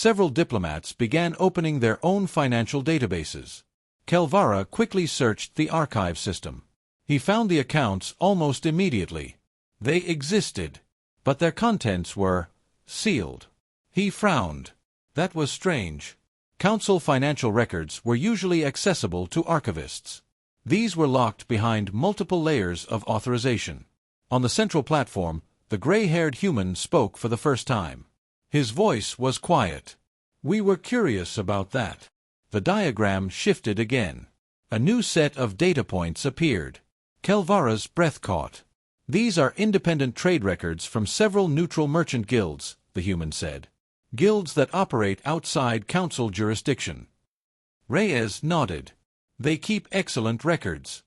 Several diplomats began opening their own financial databases. Kelvara quickly searched the archive system. He found the accounts almost immediately. They existed, but their contents were sealed. He frowned. That was strange. Council financial records were usually accessible to archivists. These were locked behind multiple layers of authorization. On the central platform, the gray-haired human spoke for the first time. His voice was quiet. "We were curious about that." The diagram shifted again. A new set of data points appeared. Kelvara's breath caught. "These are independent trade records from several neutral merchant guilds," the human said. "Guilds that operate outside council jurisdiction." Reyes nodded. "They keep excellent records."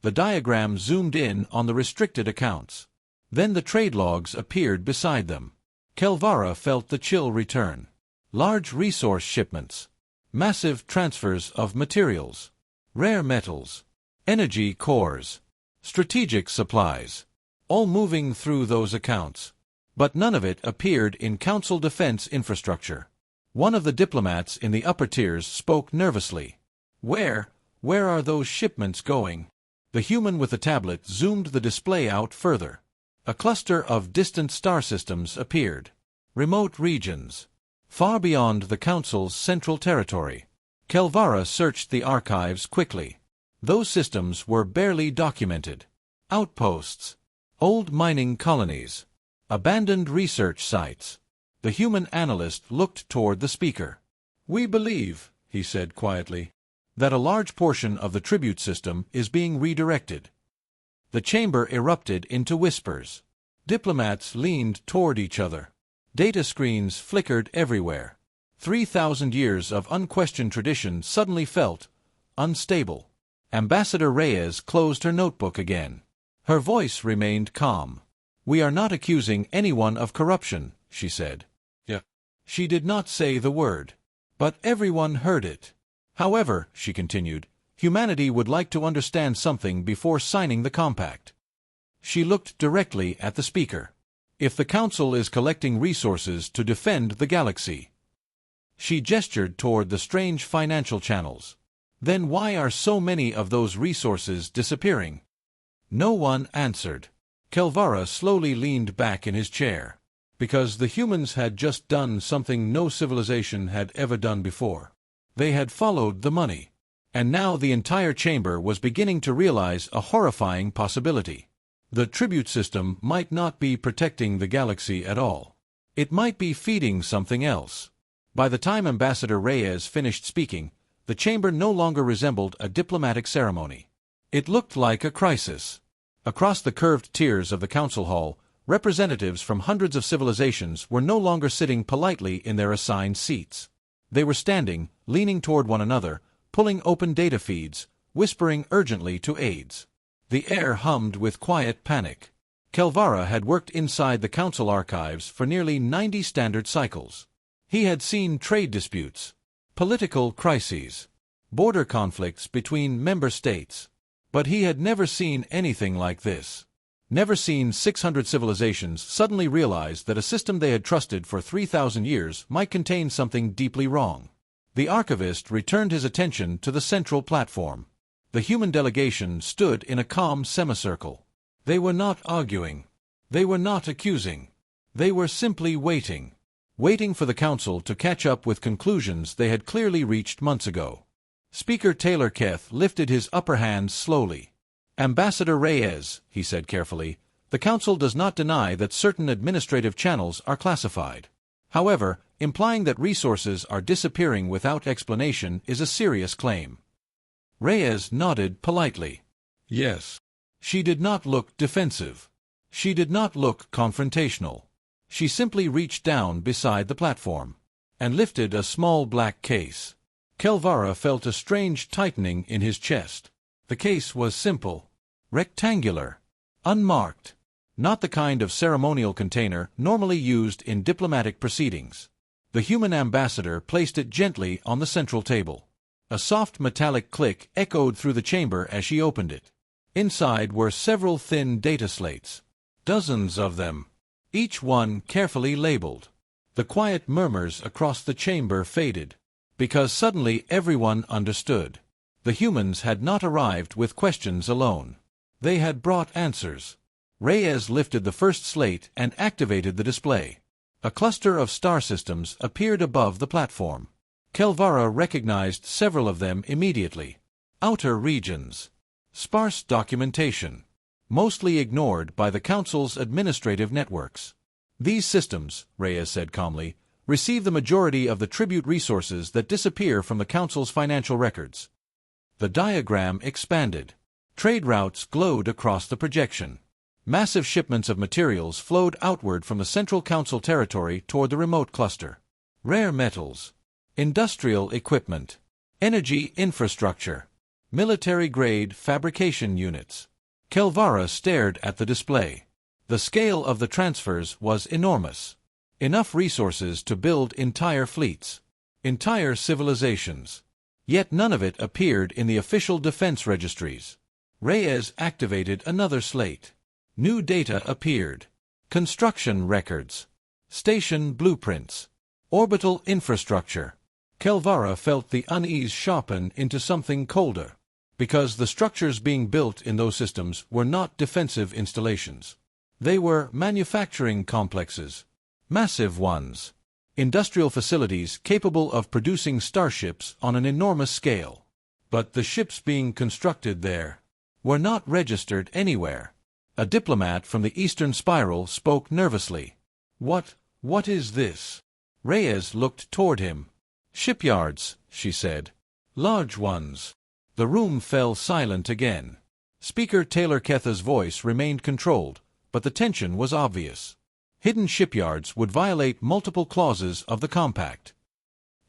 The diagram zoomed in on the restricted accounts. Then the trade logs appeared beside them. Kelvara felt the chill return. Large resource shipments. Massive transfers of materials. Rare metals. Energy cores. Strategic supplies. All moving through those accounts. But none of it appeared in council defense infrastructure. One of the diplomats in the upper tiers spoke nervously. Where are those shipments going?" The human with the tablet zoomed the display out further. A cluster of distant star systems appeared. Remote regions. Far beyond the council's central territory. Kelvara searched the archives quickly. Those systems were barely documented. Outposts. Old mining colonies. Abandoned research sites. The human analyst looked toward the speaker. "We believe," he said quietly, "that a large portion of the tribute system is being redirected." The chamber erupted into whispers. Diplomats leaned toward each other. Data screens flickered everywhere. 3,000 years of unquestioned tradition suddenly felt unstable. Ambassador Reyes closed her notebook again. Her voice remained calm. "We are not accusing anyone of corruption," she said. "Yeah." She did not say the word, but everyone heard it. "However," she continued, "humanity would like to understand something before signing the compact." She looked directly at the speaker. "If the Council is collecting resources to defend the galaxy," she gestured toward the strange financial channels, "then why are so many of those resources disappearing?" No one answered. Kelvara slowly leaned back in his chair. Because the humans had just done something no civilization had ever done before. They had followed the money. And now the entire chamber was beginning to realize a horrifying possibility. The tribute system might not be protecting the galaxy at all. It might be feeding something else. By the time Ambassador Reyes finished speaking, the chamber no longer resembled a diplomatic ceremony. It looked like a crisis. Across the curved tiers of the council hall, representatives from hundreds of civilizations were no longer sitting politely in their assigned seats. They were standing, leaning toward one another, pulling open data feeds, whispering urgently to aides. The air hummed with quiet panic. Kelvara had worked inside the council archives for nearly 90 standard cycles. He had seen trade disputes, political crises, border conflicts between member states. But he had never seen anything like this. Never seen 600 civilizations suddenly realize that a system they had trusted for 3,000 years might contain something deeply wrong. The archivist returned his attention to the central platform. The human delegation stood in a calm semicircle. They were not arguing. They were not accusing. They were simply waiting. Waiting for the council to catch up with conclusions they had clearly reached months ago. Speaker Taylor Keth lifted his upper hand slowly. "Ambassador Reyes," he said carefully, "the Council does not deny that certain administrative channels are classified. However, implying that resources are disappearing without explanation is a serious claim." Reyes nodded politely. "Yes." She did not look defensive. She did not look confrontational. She simply reached down beside the platform and lifted a small black case. Kelvara felt a strange tightening in his chest. The case was simple, rectangular, unmarked, not the kind of ceremonial container normally used in diplomatic proceedings. The human ambassador placed it gently on the central table. A soft metallic click echoed through the chamber as she opened it. Inside were several thin data slates, dozens of them, each one carefully labeled. The quiet murmurs across the chamber faded, because suddenly everyone understood. The humans had not arrived with questions alone. They had brought answers. Reyes lifted the first slate and activated the display. A cluster of star systems appeared above the platform. Kelvara recognized several of them immediately. Outer regions. Sparse documentation. Mostly ignored by the Council's administrative networks. These systems, Reyes said calmly, receive the majority of the tribute resources that disappear from the Council's financial records. The diagram expanded. Trade routes glowed across the projection. Massive shipments of materials flowed outward from the Central Council territory toward the remote cluster. Rare metals. Industrial equipment. Energy infrastructure. Military-grade fabrication units. Kelvara stared at the display. The scale of the transfers was enormous. Enough resources to build entire fleets. Entire civilizations. Yet none of it appeared in the official defense registries. Reyes activated another slate. New data appeared. Construction records. Station blueprints. Orbital infrastructure. Kelvara felt the unease sharpen into something colder, because the structures being built in those systems were not defensive installations. They were manufacturing complexes. Massive ones. Industrial facilities capable of producing starships on an enormous scale. But the ships being constructed there were not registered anywhere. A diplomat from the Eastern Spiral spoke nervously. What is this? Reyes looked toward him. Shipyards, she said. Large ones. The room fell silent again. Speaker Taylor Ketha's voice remained controlled, but the tension was obvious. Hidden shipyards would violate multiple clauses of the compact.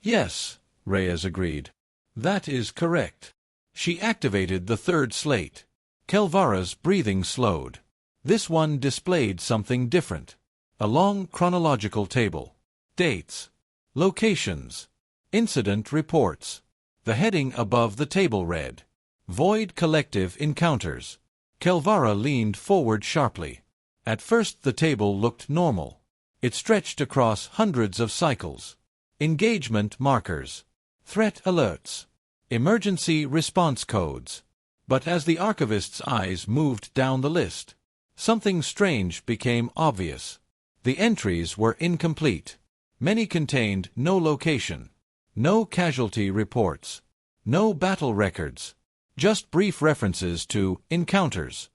Yes, Reyes agreed. That is correct. She activated the third slate. Kelvara's breathing slowed. This one displayed something different. A long chronological table. Dates. Locations. Incident reports. The heading above the table read, Void Collective Encounters. Kelvara leaned forward sharply. At first the table looked normal. It stretched across hundreds of cycles. Engagement markers. Threat alerts. Emergency response codes. But as the archivist's eyes moved down the list, something strange became obvious. The entries were incomplete. Many contained no location, no casualty reports, no battle records, just brief references to encounters.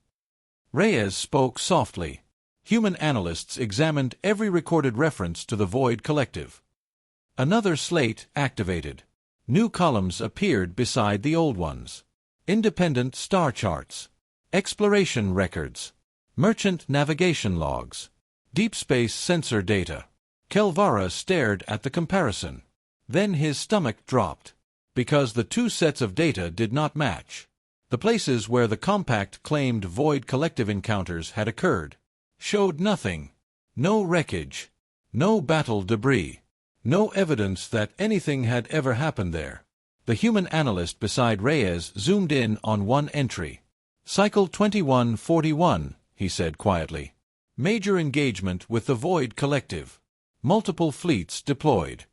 Reyes spoke softly. Human analysts examined every recorded reference to the Void Collective. Another slate activated. New columns appeared beside the old ones. Independent star charts, exploration records, merchant navigation logs, deep space sensor data. Kelvara stared at the comparison. Then his stomach dropped, because the two sets of data did not match. The places where the compact claimed Void Collective encounters had occurred showed nothing. No wreckage, no battle debris, no evidence that anything had ever happened there. The human analyst beside Reyes zoomed in on one entry. Cycle 2141, he said quietly. Major engagement with the Void Collective. Multiple fleets deployed.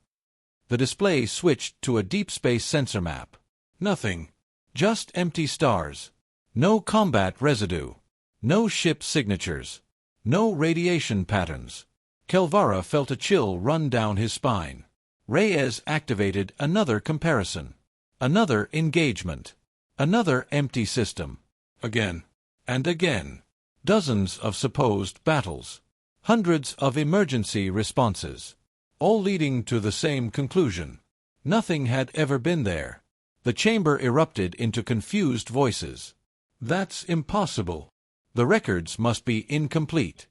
The display switched to a deep space sensor map. Nothing. Just empty stars. No combat residue. No ship signatures. No radiation patterns. Kelvara felt a chill run down his spine. Reyes activated another comparison. Another engagement. Another empty system. Again. And again. Dozens of supposed battles. Hundreds of emergency responses. All leading to the same conclusion. Nothing had ever been there. The chamber erupted into confused voices. That's impossible. The records must be incomplete.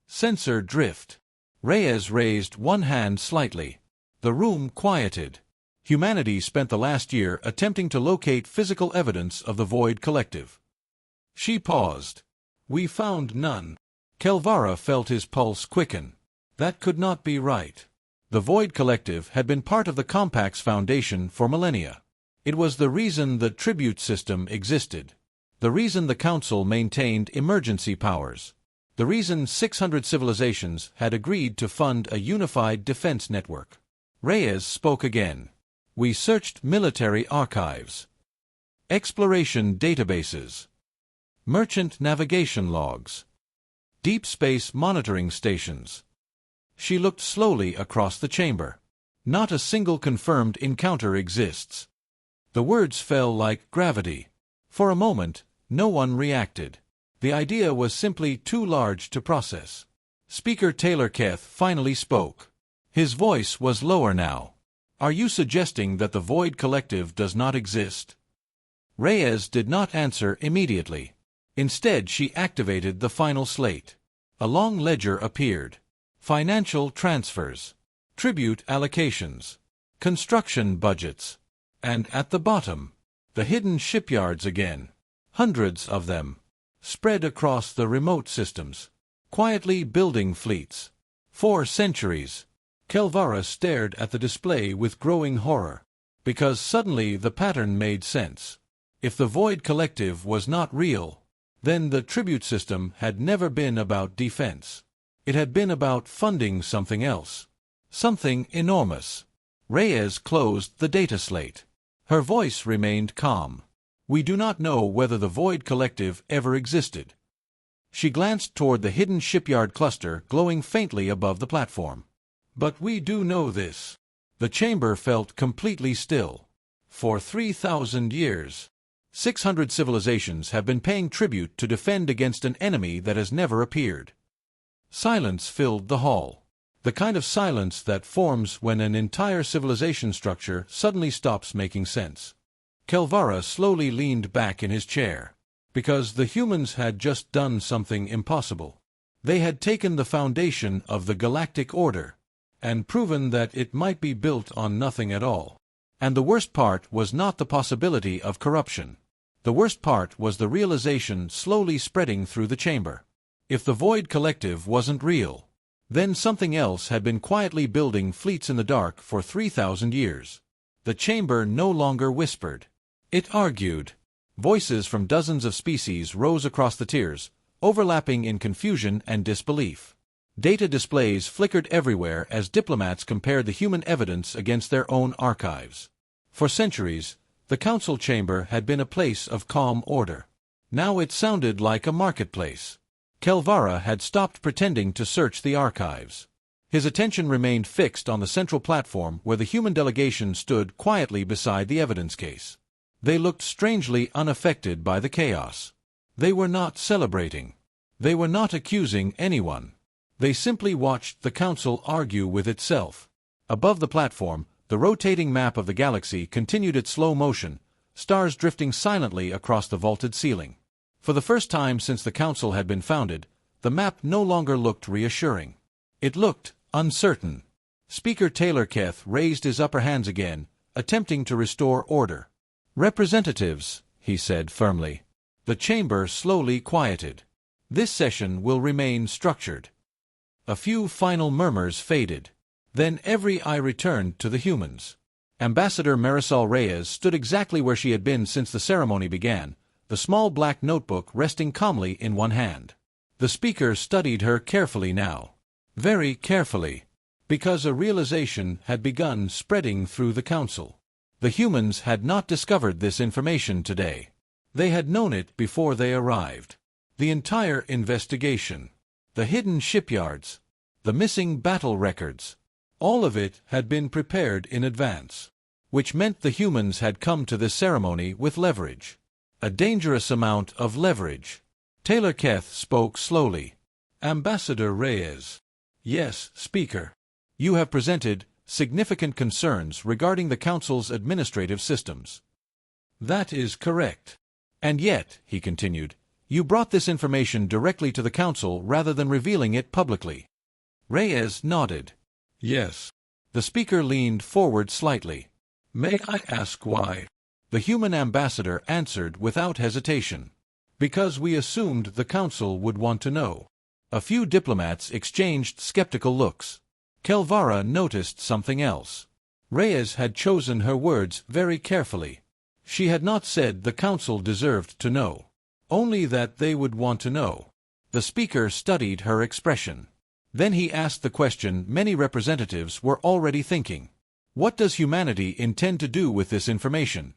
Sensor drift. Reyes raised one hand slightly. The room quieted. Humanity spent the last year attempting to locate physical evidence of the Void Collective. She paused. We found none. Kelvara felt his pulse quicken. That could not be right. The Void Collective had been part of the Compact's foundation for millennia. It was the reason the tribute system existed. The reason the Council maintained emergency powers. The reason 600 civilizations had agreed to fund a unified defense network. Reyes spoke again. We searched military archives, exploration databases, merchant navigation logs, deep space monitoring stations. She looked slowly across the chamber. Not a single confirmed encounter exists. The words fell like gravity. For a moment, no one reacted. The idea was simply too large to process. Speaker Taylor Keth finally spoke. His voice was lower now. Are you suggesting that the Void Collective does not exist? Reyes did not answer immediately. Instead, she activated the final slate. A long ledger appeared. Financial transfers, tribute allocations, construction budgets, and at the bottom, the hidden shipyards again. Hundreds of them, spread across the remote systems, quietly building fleets. For centuries, Kelvara stared at the display with growing horror, because suddenly the pattern made sense. If the Void Collective was not real, then the tribute system had never been about defense. It had been about funding something else. Something enormous. Reyes closed the data slate. Her voice remained calm. We do not know whether the Void Collective ever existed. She glanced toward the hidden shipyard cluster glowing faintly above the platform. But we do know this. The chamber felt completely still. For 3,000 years, 600 civilizations have been paying tribute to defend against an enemy that has never appeared. Silence filled the hall. The kind of silence that forms when an entire civilization structure suddenly stops making sense. Kelvara slowly leaned back in his chair. Because the humans had just done something impossible. They had taken the foundation of the Galactic Order and proven that it might be built on nothing at all. And the worst part was not the possibility of corruption. The worst part was the realization slowly spreading through the chamber. If the Void Collective wasn't real, then something else had been quietly building fleets in the dark for 3,000 years. The chamber no longer whispered. It argued. Voices from dozens of species rose across the tiers, overlapping in confusion and disbelief. Data displays flickered everywhere as diplomats compared the human evidence against their own archives. For centuries, the council chamber had been a place of calm order. Now it sounded like a marketplace. Kelvara had stopped pretending to search the archives. His attention remained fixed on the central platform where the human delegation stood quietly beside the evidence case. They looked strangely unaffected by the chaos. They were not celebrating. They were not accusing anyone. They simply watched the council argue with itself. Above the platform, the rotating map of the galaxy continued its slow motion, stars drifting silently across the vaulted ceiling. For the first time since the council had been founded, the map no longer looked reassuring. It looked uncertain. Speaker Taylor Keth raised his upper hands again, attempting to restore order. Representatives, he said firmly. The chamber slowly quieted. This session will remain structured. A few final murmurs faded. Then every eye returned to the humans. Ambassador Marisol Reyes stood exactly where she had been since the ceremony began, the small black notebook resting calmly in one hand. The speaker studied her carefully now. Very carefully. Because a realization had begun spreading through the council. The humans had not discovered this information today. They had known it before they arrived. The entire investigation. The hidden shipyards. The missing battle records. All of it had been prepared in advance. Which meant the humans had come to this ceremony with leverage. A dangerous amount of leverage. Taylor Keth spoke slowly. Ambassador Reyes. Yes, Speaker. You have presented significant concerns regarding the Council's administrative systems. That is correct. And yet, he continued, you brought this information directly to the Council rather than revealing it publicly. Reyes nodded. Yes. The speaker leaned forward slightly. May I ask why? The human ambassador answered without hesitation. Because we assumed the Council would want to know. A few diplomats exchanged skeptical looks. Kelvara noticed something else. Reyes had chosen her words very carefully. She had not said the Council deserved to know. Only that they would want to know. The speaker studied her expression. Then he asked the question many representatives were already thinking. What does humanity intend to do with this information?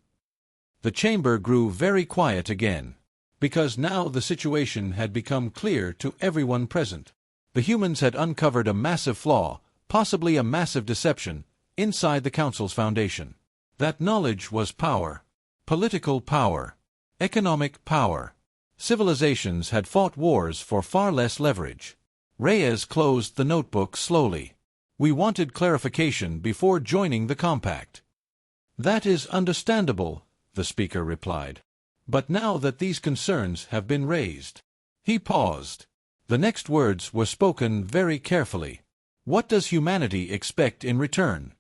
The chamber grew very quiet again, because now the situation had become clear to everyone present. The humans had uncovered a massive flaw, possibly a massive deception, inside the Council's foundation. That knowledge was power. Political power. Economic power. Civilizations had fought wars for far less leverage. Reyes closed the notebook slowly. We wanted clarification before joining the compact. That is understandable, the speaker replied. But now that these concerns have been raised. He paused. The next words were spoken very carefully. What does humanity expect in return?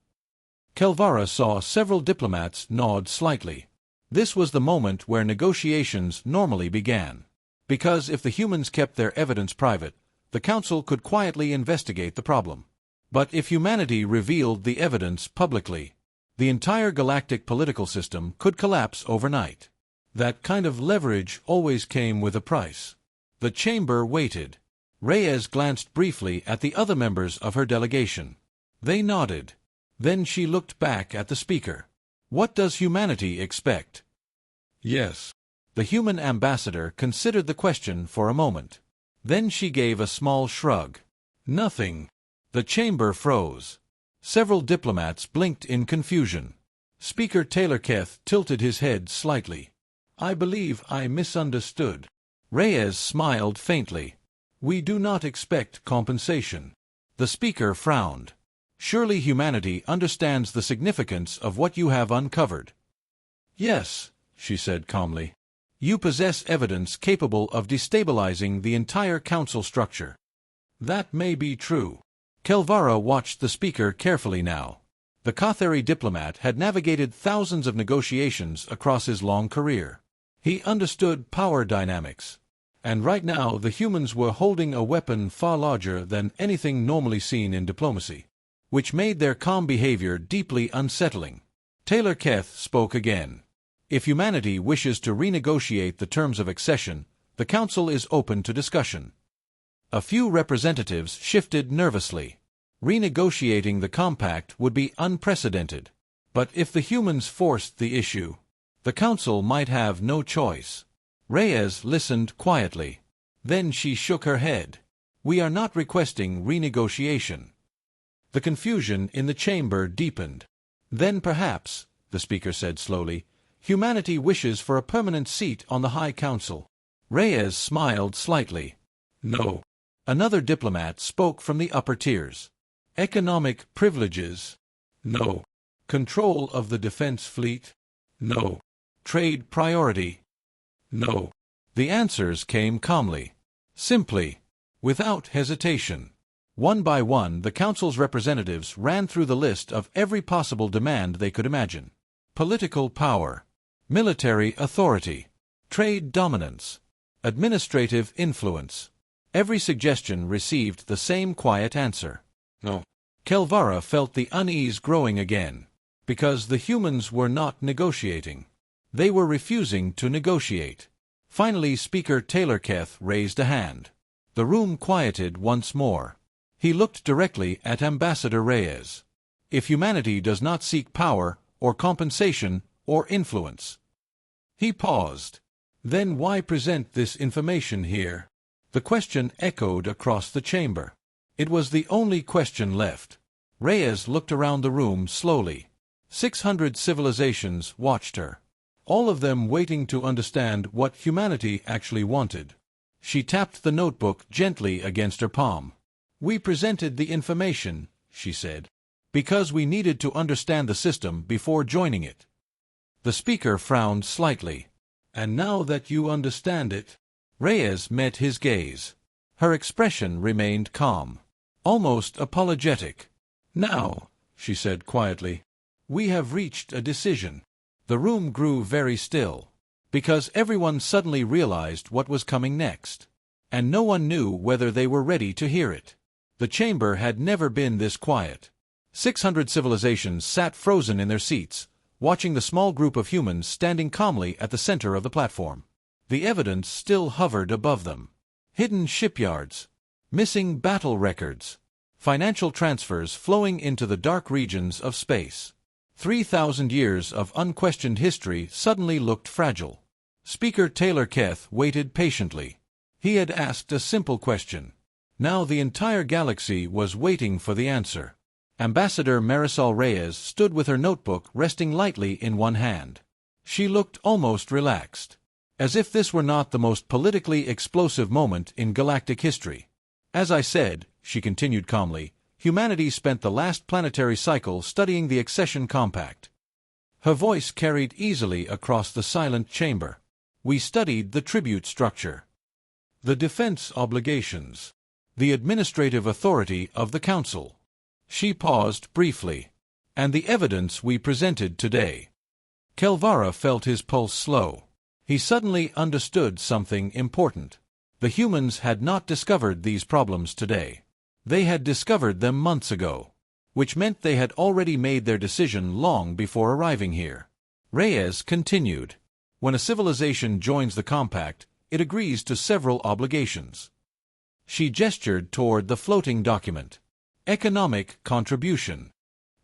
Kelvara saw several diplomats nod slightly. This was the moment where negotiations normally began. Because if the humans kept their evidence private, the Council could quietly investigate the problem. But if humanity revealed the evidence publicly, the entire galactic political system could collapse overnight. That kind of leverage always came with a price. The chamber waited. Reyes glanced briefly at the other members of her delegation. They nodded. Then she looked back at the speaker. What does humanity expect? Yes. The human ambassador considered the question for a moment. Then she gave a small shrug. Nothing. The chamber froze. Several diplomats blinked in confusion. Speaker Taylor Keth tilted his head slightly. I believe I misunderstood. Reyes smiled faintly. We do not expect compensation. The speaker frowned. Surely humanity understands the significance of what you have uncovered. Yes, she said calmly. You possess evidence capable of destabilizing the entire council structure. That may be true. Kelvara watched the speaker carefully now. The Katheri diplomat had navigated thousands of negotiations across his long career. He understood power dynamics. And right now the humans were holding a weapon far larger than anything normally seen in diplomacy, which made their calm behavior deeply unsettling. Taylor Keth spoke again. If humanity wishes to renegotiate the terms of accession, the Council is open to discussion. A few representatives shifted nervously. Renegotiating the compact would be unprecedented. But if the humans forced the issue, the Council might have no choice. Reyes listened quietly. Then she shook her head. We are not requesting renegotiation. The confusion in the chamber deepened. Then perhaps, the speaker said slowly, humanity wishes for a permanent seat on the High Council. Reyes smiled slightly. No. Another diplomat spoke from the upper tiers. Economic privileges? No. Control of the defense fleet? No. Trade priority? No. The answers came calmly. Simply. Without hesitation. One by one, the Council's representatives ran through the list of every possible demand they could imagine. Political power. Military authority. Trade dominance. Administrative influence. Every suggestion received the same quiet answer. No. Kelvara felt the unease growing again. Because the humans were not negotiating. They were refusing to negotiate. Finally, Speaker Taylor Keth raised a hand. The room quieted once more. He looked directly at Ambassador Reyes. If humanity does not seek power, or compensation, or influence. He paused. Then why present this information here? The question echoed across the chamber. It was the only question left. Reyes looked around the room slowly. 600 civilizations watched her. All of them waiting to understand what humanity actually wanted. She tapped the notebook gently against her palm. We presented the information, she said, because we needed to understand the system before joining it. The speaker frowned slightly. And now that you understand it? Reyes met his gaze. Her expression remained calm, almost apologetic. Now, she said quietly, we have reached a decision. The room grew very still, because everyone suddenly realized what was coming next. And no one knew whether they were ready to hear it. The chamber had never been this quiet. 600 civilizations sat frozen in their seats, watching the small group of humans standing calmly at the center of the platform. The evidence still hovered above them. hidden shipyards, missing battle records, financial transfers flowing into the dark regions of space. 3,000 years of unquestioned history suddenly looked fragile. Speaker Taylor Keth waited patiently. He had asked a simple question. Now the entire galaxy was waiting for the answer. Ambassador Marisol Reyes stood with her notebook resting lightly in one hand. She looked almost relaxed, as if this were not the most politically explosive moment in galactic history. As I said, she continued calmly, humanity spent the last planetary cycle studying the accession compact. Her voice carried easily across the silent chamber. We studied the tribute structure, the defense obligations, the administrative authority of the Council. She paused briefly. And the evidence we presented today. Kelvara felt his pulse slow. He suddenly understood something important. The humans had not discovered these problems today. They had discovered them months ago, which meant they had already made their decision long before arriving here. Reyes continued. When a civilization joins the compact, it agrees to several obligations. She gestured toward the floating document. Economic contribution,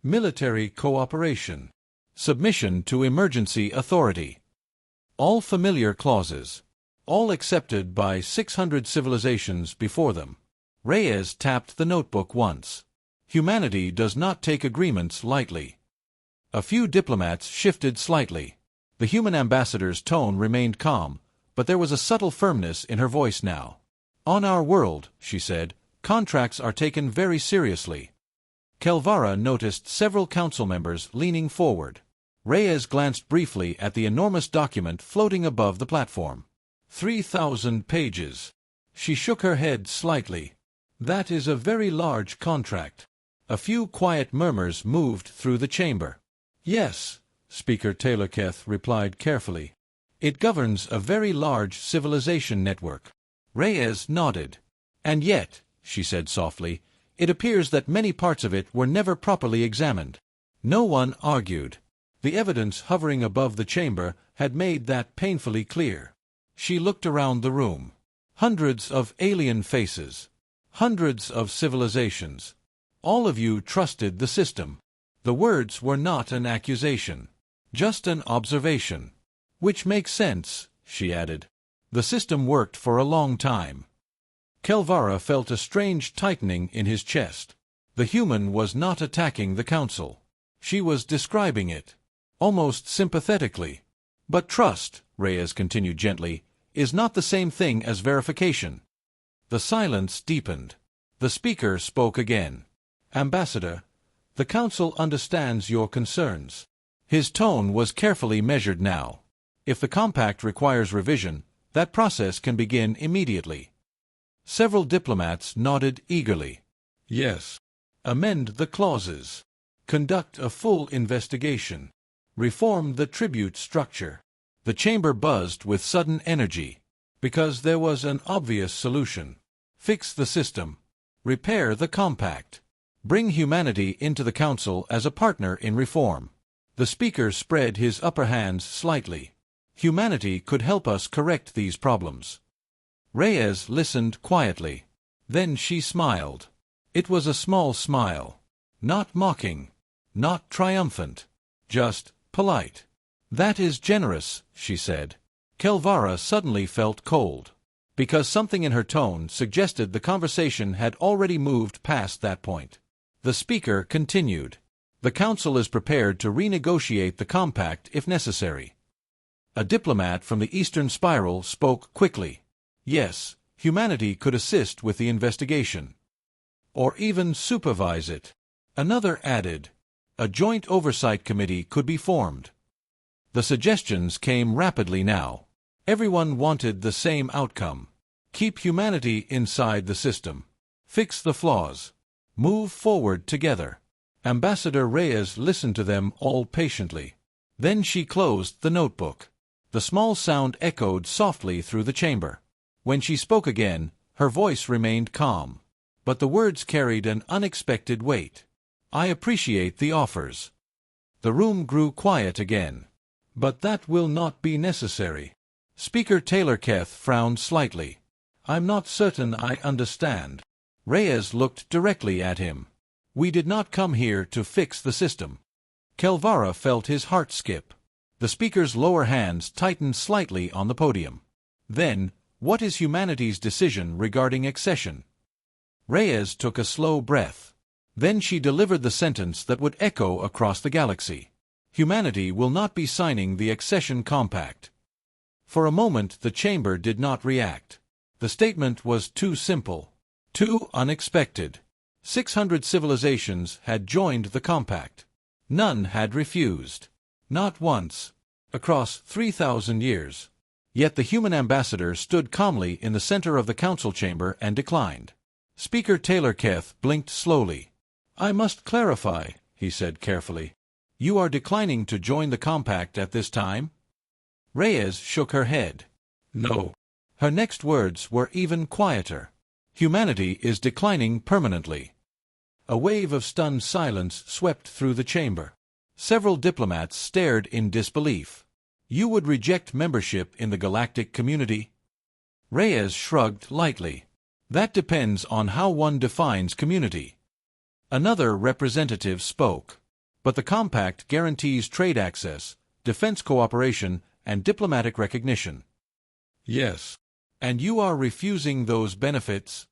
military cooperation, submission to emergency authority. All familiar clauses, all accepted by 600 civilizations before them. Reyes tapped the notebook once. Humanity does not take agreements lightly. A few diplomats shifted slightly. The human ambassador's tone remained calm, but there was a subtle firmness in her voice now. On our world, she said, contracts are taken very seriously. Kelvara noticed several council members leaning forward. Reyes glanced briefly at the enormous document floating above the platform. 3,000 pages. She shook her head slightly. That is a very large contract. A few quiet murmurs moved through the chamber. Yes, Speaker Taylor Keth replied carefully. It governs a very large civilization network. Reyes nodded. And yet, she said softly, it appears that many parts of it were never properly examined. No one argued. The evidence hovering above the chamber had made that painfully clear. She looked around the room. Hundreds of alien faces. Hundreds of civilizations. All of you trusted the system. The words were not an accusation. Just an observation. Which makes sense, she added. The system worked for a long time. Kelvara felt a strange tightening in his chest. The human was not attacking the Council. She was describing it, almost sympathetically. But trust, Reyes continued gently, is not the same thing as verification. The silence deepened. The speaker spoke again. Ambassador, the Council understands your concerns. His tone was carefully measured now. If the compact requires revision, that process can begin immediately. Several diplomats nodded eagerly. Yes. Amend the clauses. Conduct a full investigation. Reform the tribute structure. The chamber buzzed with sudden energy, because there was an obvious solution. Fix the system. Repair the compact. Bring humanity into the Council as a partner in reform. The speaker spread his upper hands slightly. Humanity could help us correct these problems. Reyes listened quietly. Then she smiled. It was a small smile. Not mocking. Not triumphant. Just polite. That is generous, she said. Kelvara suddenly felt cold, because something in her tone suggested the conversation had already moved past that point. The speaker continued. The Council is prepared to renegotiate the compact if necessary. A diplomat from the Eastern Spiral spoke quickly. Yes, humanity could assist with the investigation. Or even supervise it. Another added. A joint oversight committee could be formed. The suggestions came rapidly now. Everyone wanted the same outcome. Keep humanity inside the system. Fix the flaws. Move forward together. Ambassador Reyes listened to them all patiently. Then she closed the notebook. The small sound echoed softly through the chamber. When she spoke again, her voice remained calm. But the words carried an unexpected weight. I appreciate the offers. The room grew quiet again. But that will not be necessary. Speaker Taylor Keth frowned slightly. I'm not certain I understand. Reyes looked directly at him. We did not come here to fix the system. Kelvara felt his heart skip. The speaker's lower hands tightened slightly on the podium. Then, what is humanity's decision regarding accession? Reyes took a slow breath. Then she delivered the sentence that would echo across the galaxy. Humanity will not be signing the accession compact. For a moment the chamber did not react. The statement was too simple, too unexpected. 600 civilizations had joined the compact. None had refused. Not once. Across 3,000 years. Yet the human ambassador stood calmly in the center of the council chamber and declined. Speaker Taylor Keth blinked slowly. I must clarify, he said carefully. You are declining to join the compact at this time? Reyes shook her head. No. Her next words were even quieter. Humanity is declining permanently. A wave of stunned silence swept through the chamber. Several diplomats stared in disbelief. You would reject membership in the galactic community? Reyes shrugged lightly. That depends on how one defines community. Another representative spoke. But the compact guarantees trade access, defense cooperation, and diplomatic recognition. Yes. And you are refusing those benefits?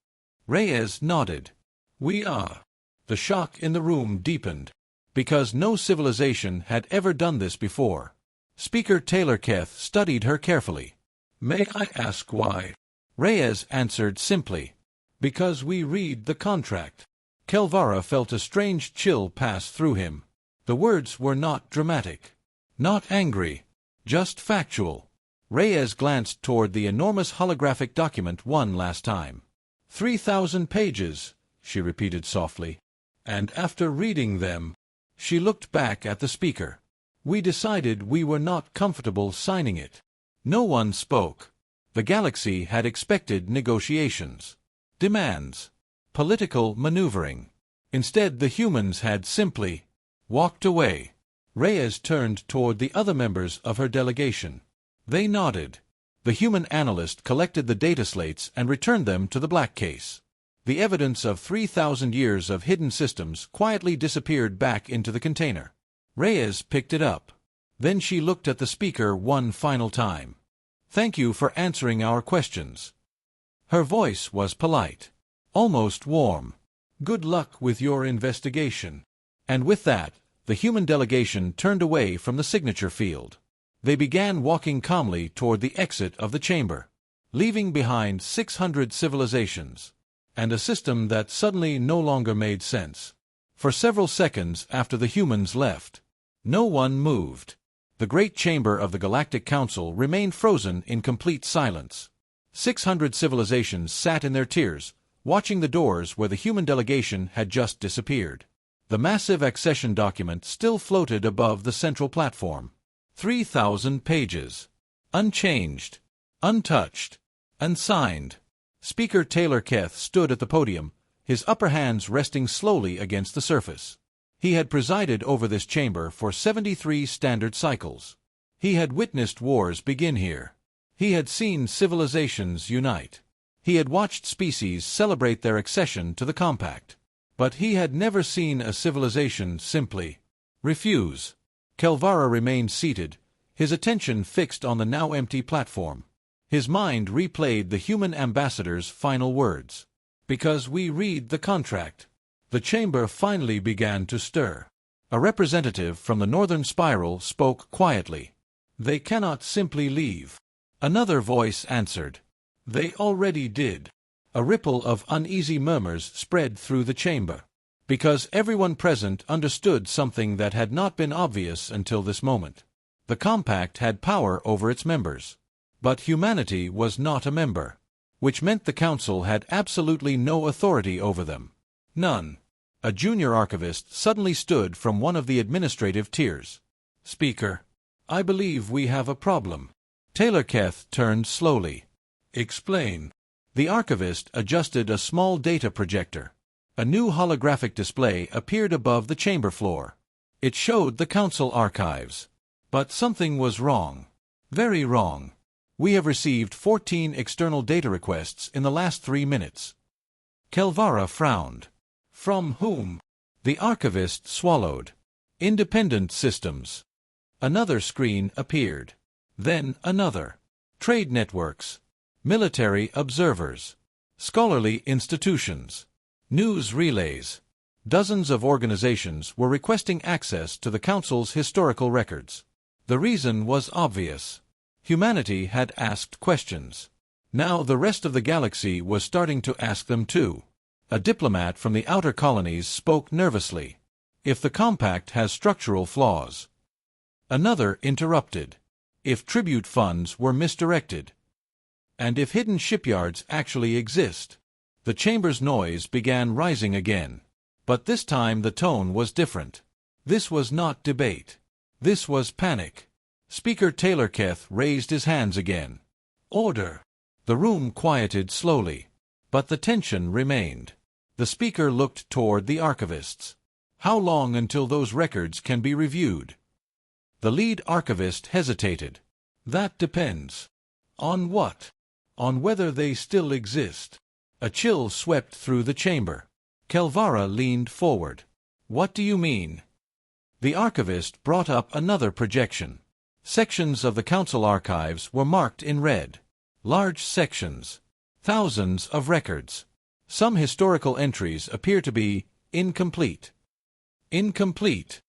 Reyes nodded. We are. The shock in the room deepened. Because no civilization had ever done this before. Speaker Taylor Keth studied her carefully. May I ask why? Reyes answered simply. Because we read the contract. Kelvara felt a strange chill pass through him. The words were not dramatic. Not angry. Just factual. Reyes glanced toward the enormous holographic document one last time. 3,000 pages, she repeated softly. And after reading them, she looked back at the speaker. We decided we were not comfortable signing it. No one spoke. The galaxy had expected negotiations, demands, political maneuvering. Instead, the humans had simply walked away. Reyes turned toward the other members of her delegation. They nodded. The human analyst collected the data slates and returned them to the black case. The evidence of 3,000 years of hidden systems quietly disappeared back into the container. Reyes picked it up. Then she looked at the speaker one final time. Thank you for answering our questions. Her voice was polite, almost warm. Good luck with your investigation. And with that, the human delegation turned away from the signature field. They began walking calmly toward the exit of the chamber, leaving behind 600 civilizations, and a system that suddenly no longer made sense. For several seconds after the humans left, no one moved. The great chamber of the Galactic Council remained frozen in complete silence. 600 civilizations sat in their tiers, watching the doors where the human delegation had just disappeared. The massive accession document still floated above the central platform. 3,000 pages. Unchanged. Untouched. Unsigned. Speaker Taylor Keth stood at the podium, his upper hands resting slowly against the surface. He had presided over this chamber for 73 standard cycles. He had witnessed wars begin here. He had seen civilizations unite. He had watched species celebrate their accession to the compact. But he had never seen a civilization simply refuse. Kelvara remained seated, his attention fixed on the now empty platform. His mind replayed the human ambassador's final words. Because we read the contract. The chamber finally began to stir. A representative from the northern spiral spoke quietly. They cannot simply leave. Another voice answered. They already did. A ripple of uneasy murmurs spread through the chamber. Because everyone present understood something that had not been obvious until this moment. The compact had power over its members. But humanity was not a member. Which meant the council had absolutely no authority over them. None. A junior archivist suddenly stood from one of the administrative tiers. Speaker, I believe we have a problem. Taylor Keth turned slowly. Explain. The archivist adjusted a small data projector. A new holographic display appeared above the chamber floor. It showed the council archives. But something was wrong. Very wrong. We have received 14 external data requests in the last 3 minutes. Kelvara frowned. From whom? The archivist swallowed. Independent systems. Another screen appeared. Then another. Trade networks. Military observers. Scholarly institutions. News relays. Dozens of organizations were requesting access to the Council's historical records. The reason was obvious. Humanity had asked questions. Now the rest of the galaxy was starting to ask them too. A diplomat from the outer colonies spoke nervously. If the compact has structural flaws. Another interrupted. If tribute funds were misdirected. And if hidden shipyards actually exist. The chamber's noise began rising again. But this time the tone was different. This was not debate. This was panic. Speaker Taylor Keth raised his hands again. Order. The room quieted slowly. But the tension remained. The speaker looked toward the archivists. How long until those records can be reviewed? The lead archivist hesitated. That depends. On what? On whether they still exist. A chill swept through the chamber. Kelvara leaned forward. What do you mean? The archivist brought up another projection. Sections of the Council archives were marked in red. Large sections. Thousands of records. Some historical entries appear to be incomplete. Incomplete?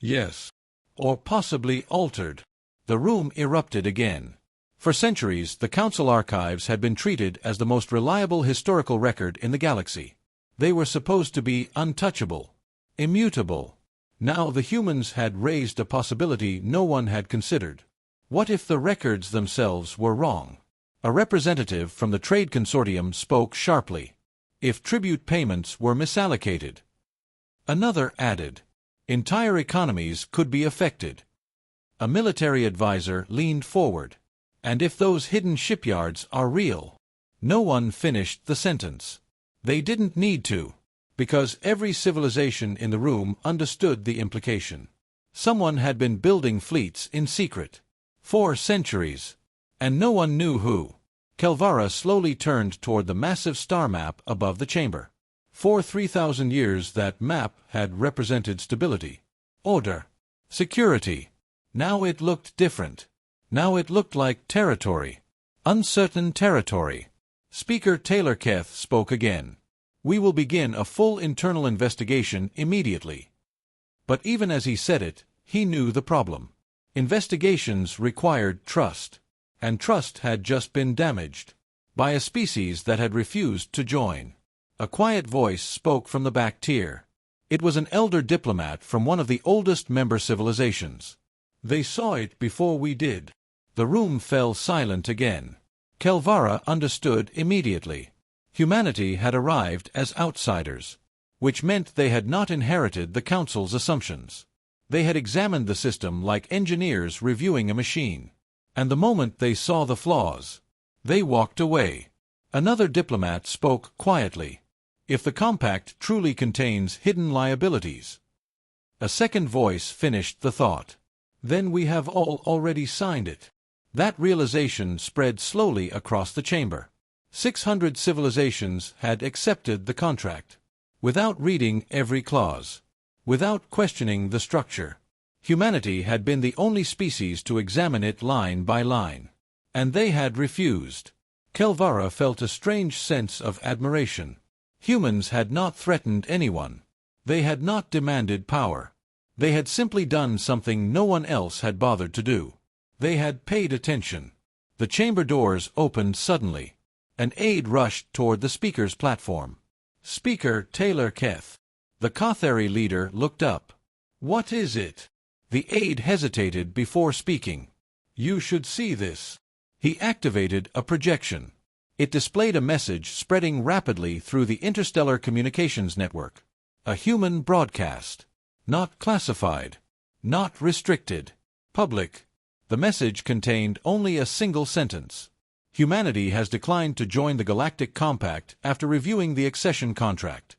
Yes. Or possibly altered. The room erupted again. For centuries, the Council archives had been treated as the most reliable historical record in the galaxy. They were supposed to be untouchable, immutable. Now the humans had raised a possibility no one had considered. What if the records themselves were wrong? A representative from the Trade Consortium spoke sharply. If tribute payments were misallocated. Another added. Entire economies could be affected. A military advisor leaned forward. And if those hidden shipyards are real? No one finished the sentence. They didn't need to. Because every civilization in the room understood the implication. Someone had been building fleets in secret. For centuries. And no one knew who. Kelvara slowly turned toward the massive star map above the chamber. For 3,000 years that map had represented stability. Order. Security. Now it looked different. Now it looked like territory. Uncertain territory. Speaker Taylor Keth spoke again. We will begin a full internal investigation immediately. But even as he said it, he knew the problem. Investigations required trust. And trust had just been damaged. By a species that had refused to join. A quiet voice spoke from the back tier. It was an elder diplomat from one of the oldest member civilizations. They saw it before we did. The room fell silent again. Kelvara understood immediately. Humanity had arrived as outsiders, which meant they had not inherited the Council's assumptions. They had examined the system like engineers reviewing a machine. And the moment they saw the flaws, they walked away. Another diplomat spoke quietly. If the compact truly contains hidden liabilities. A second voice finished the thought. Then we have all already signed it. That realization spread slowly across the chamber. 600 civilizations had accepted the contract. Without reading every clause. Without questioning the structure. Humanity had been the only species to examine it line by line. And they had refused. Kelvara felt a strange sense of admiration. Humans had not threatened anyone. They had not demanded power. They had simply done something no one else had bothered to do. They had paid attention. The chamber doors opened suddenly. An aide rushed toward the speaker's platform. Speaker Taylor Keth. The Kothari leader looked up. What is it? The aide hesitated before speaking. You should see this. He activated a projection. It displayed a message spreading rapidly through the interstellar communications network. A human broadcast. Not classified. Not restricted. Public. The message contained only a single sentence. Humanity has declined to join the Galactic Compact after reviewing the accession contract.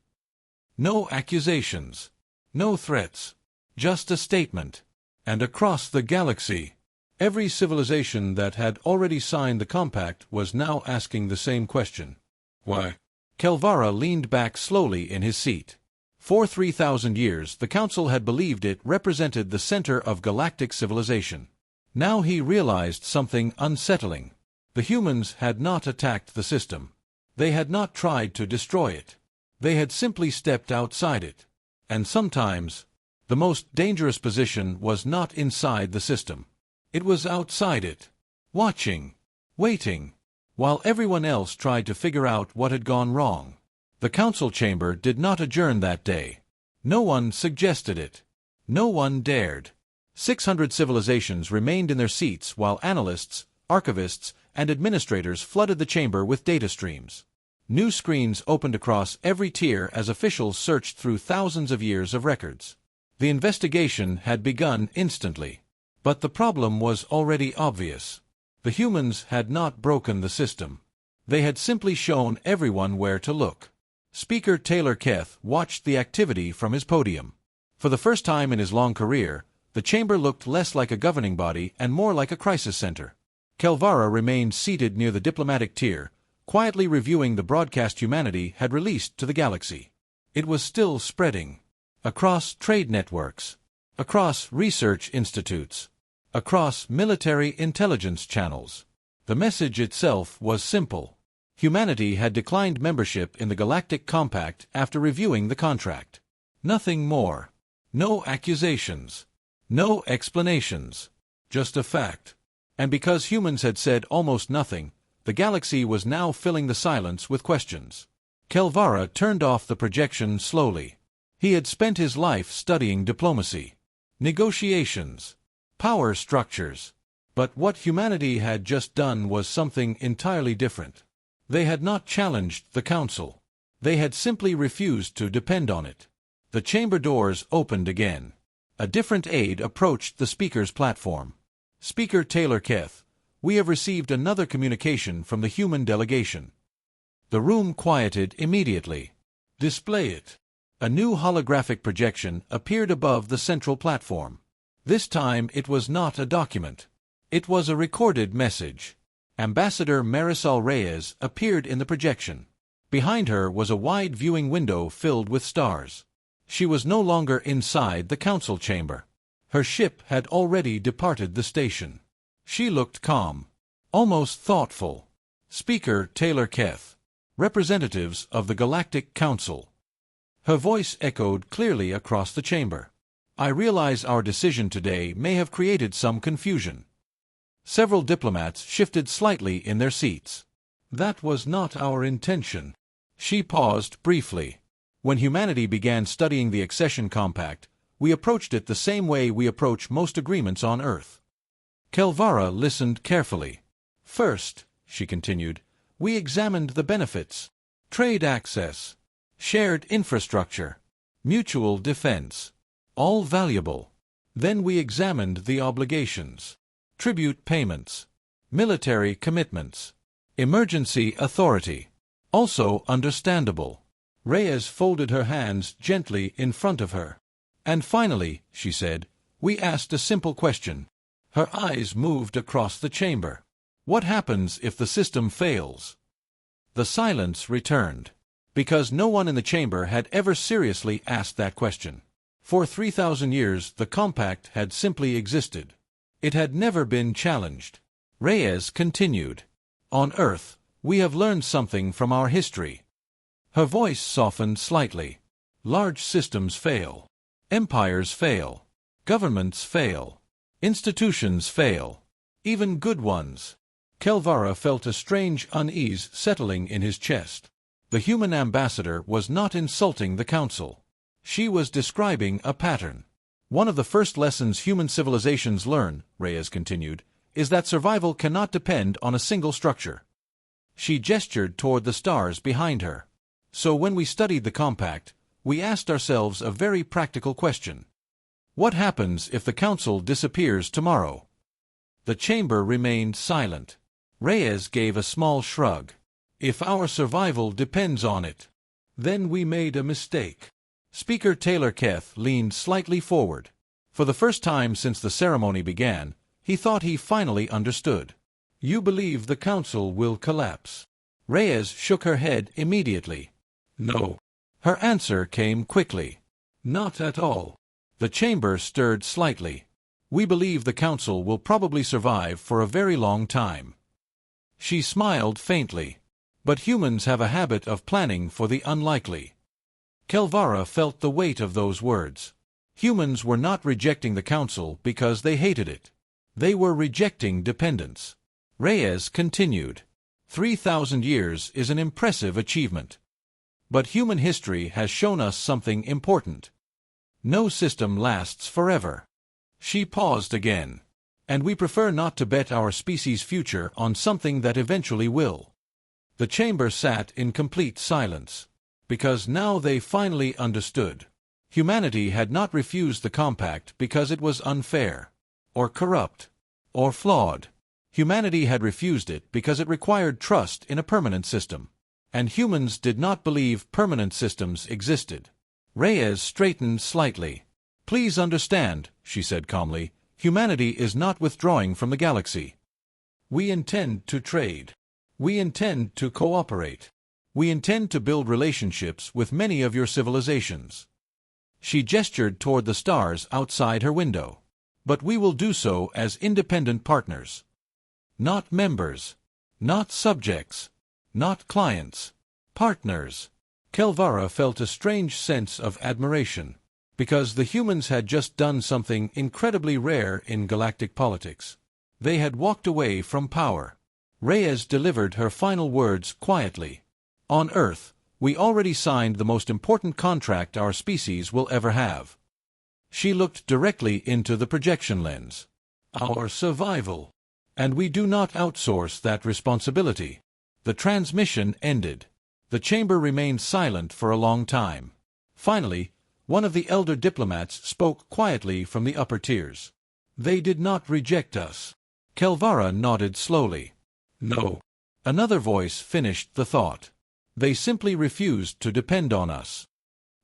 No accusations. No threats. Just a statement. And across the galaxy, Every civilization that had already signed the compact was now asking the same question. Why? Kelvara leaned back slowly in his seat. For 3,000 years, the Council had believed it represented the center of galactic civilization. Now he realized something unsettling. The humans had not attacked the system. They had not tried to destroy it. They had simply stepped outside it. And sometimes, the most dangerous position was not inside the system. It was outside it, watching, waiting, while everyone else tried to figure out what had gone wrong. The council chamber did not adjourn that day. No one suggested it. No one dared. 600 civilizations remained in their seats while analysts, archivists, and administrators flooded the chamber with data streams. New screens opened across every tier as officials searched through thousands of years of records. The investigation had begun instantly. But the problem was already obvious. The humans had not broken the system. They had simply shown everyone where to look. Speaker Taylor Keth watched the activity from his podium. For the first time in his long career, the chamber looked less like a governing body and more like a crisis center. Kelvara remained seated near the diplomatic tier, quietly reviewing the broadcast humanity had released to the galaxy. It was still spreading. Across trade networks. Across research institutes. Across military intelligence channels. The message itself was simple. Humanity had declined membership in the Galactic Compact after reviewing the contract. Nothing more. No accusations. No explanations. Just a fact. And because humans had said almost nothing, the galaxy was now filling the silence with questions. Kelvara turned off the projection slowly. He had spent his life studying diplomacy, negotiations, power structures. But what humanity had just done was something entirely different. They had not challenged the Council. They had simply refused to depend on it. The chamber doors opened again. A different aide approached the speaker's platform. Speaker Taylor Keth, we have received another communication from the human delegation. The room quieted immediately. Display it. A new holographic projection appeared above the central platform. This time it was not a document. It was a recorded message. Ambassador Marisol Reyes appeared in the projection. Behind her was a wide viewing window filled with stars. She was no longer inside the council chamber. Her ship had already departed the station. She looked calm, almost thoughtful. Speaker Taylor Keth, representatives of the Galactic Council. Her voice echoed clearly across the chamber. I realize our decision today may have created some confusion. Several diplomats shifted slightly in their seats. That was not our intention. She paused briefly. When humanity began studying the accession compact, we approached it the same way we approach most agreements on Earth. Kelvara listened carefully. First, she continued, we examined the benefits, trade access, shared infrastructure, mutual defense. All valuable. Then we examined the obligations, tribute payments, military commitments, emergency authority. Also understandable. Reyes folded her hands gently in front of her. And finally, she said, we asked a simple question. Her eyes moved across the chamber. What happens if the system fails? The silence returned, because no one in the chamber had ever seriously asked that question. For 3,000 years, the compact had simply existed. It had never been challenged. Reyes continued. On Earth, we have learned something from our history. Her voice softened slightly. Large systems fail. Empires fail. Governments fail. Institutions fail. Even good ones. Kelvara felt a strange unease settling in his chest. The human ambassador was not insulting the council. She was describing a pattern. One of the first lessons human civilizations learn, Reyes continued, is that survival cannot depend on a single structure. She gestured toward the stars behind her. So when we studied the compact, we asked ourselves a very practical question. What happens if the council disappears tomorrow? The chamber remained silent. Reyes gave a small shrug. If our survival depends on it, then we made a mistake. Speaker Taylor Keth leaned slightly forward. For the first time since the ceremony began, He thought he finally understood. You believe the council will collapse? Reyes shook her head immediately. No. Her answer came quickly. Not at all. The chamber stirred slightly. We believe the council will probably survive for a very long time. She smiled faintly. But humans have a habit of planning for the unlikely. Kelvara felt the weight of those words. Humans were not rejecting the council because they hated it. They were rejecting dependence. Reyes continued. 3,000 years is an impressive achievement. But human history has shown us something important. No system lasts forever. She paused again. And we prefer not to bet our species' future on something that eventually will. The chamber sat in complete silence. Because now they finally understood. Humanity had not refused the compact because it was unfair, or corrupt, or flawed. Humanity had refused it because it required trust in a permanent system. And humans did not believe permanent systems existed. Reyes straightened slightly. Please understand, she said calmly, humanity is not withdrawing from the galaxy. We intend to trade. We intend to cooperate. We intend to build relationships with many of your civilizations. She gestured toward the stars outside her window. But we will do so as independent partners. Not members. Not subjects. Not clients. Partners. Kelvara felt a strange sense of admiration. Because the humans had just done something incredibly rare in galactic politics. They had walked away from power. Reyes delivered her final words quietly. On Earth, we already signed the most important contract our species will ever have. She looked directly into the projection lens. Our survival. And we do not outsource that responsibility. The transmission ended. The chamber remained silent for a long time. Finally, one of the elder diplomats spoke quietly from the upper tiers. They did not reject us. Kelvara nodded slowly. No. Another voice finished the thought. They simply refused to depend on us.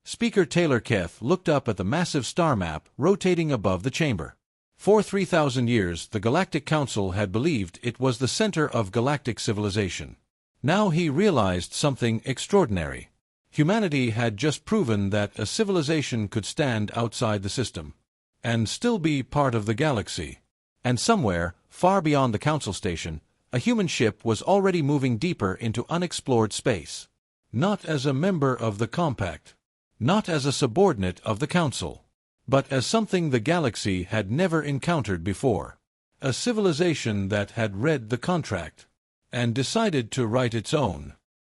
Speaker Taylor Keth looked up at the massive star map rotating above the chamber. For 3,000 years, the Galactic Council had believed it was the center of galactic civilization. Now he realized something extraordinary. Humanity had just proven that a civilization could stand outside the system and still be part of the galaxy. And somewhere, far beyond the Council Station, a human ship was already moving deeper into unexplored space. Not as a member of the Compact. Not as a subordinate of the Council. But as something the galaxy had never encountered before. A civilization that had read the contract and decided to write its own.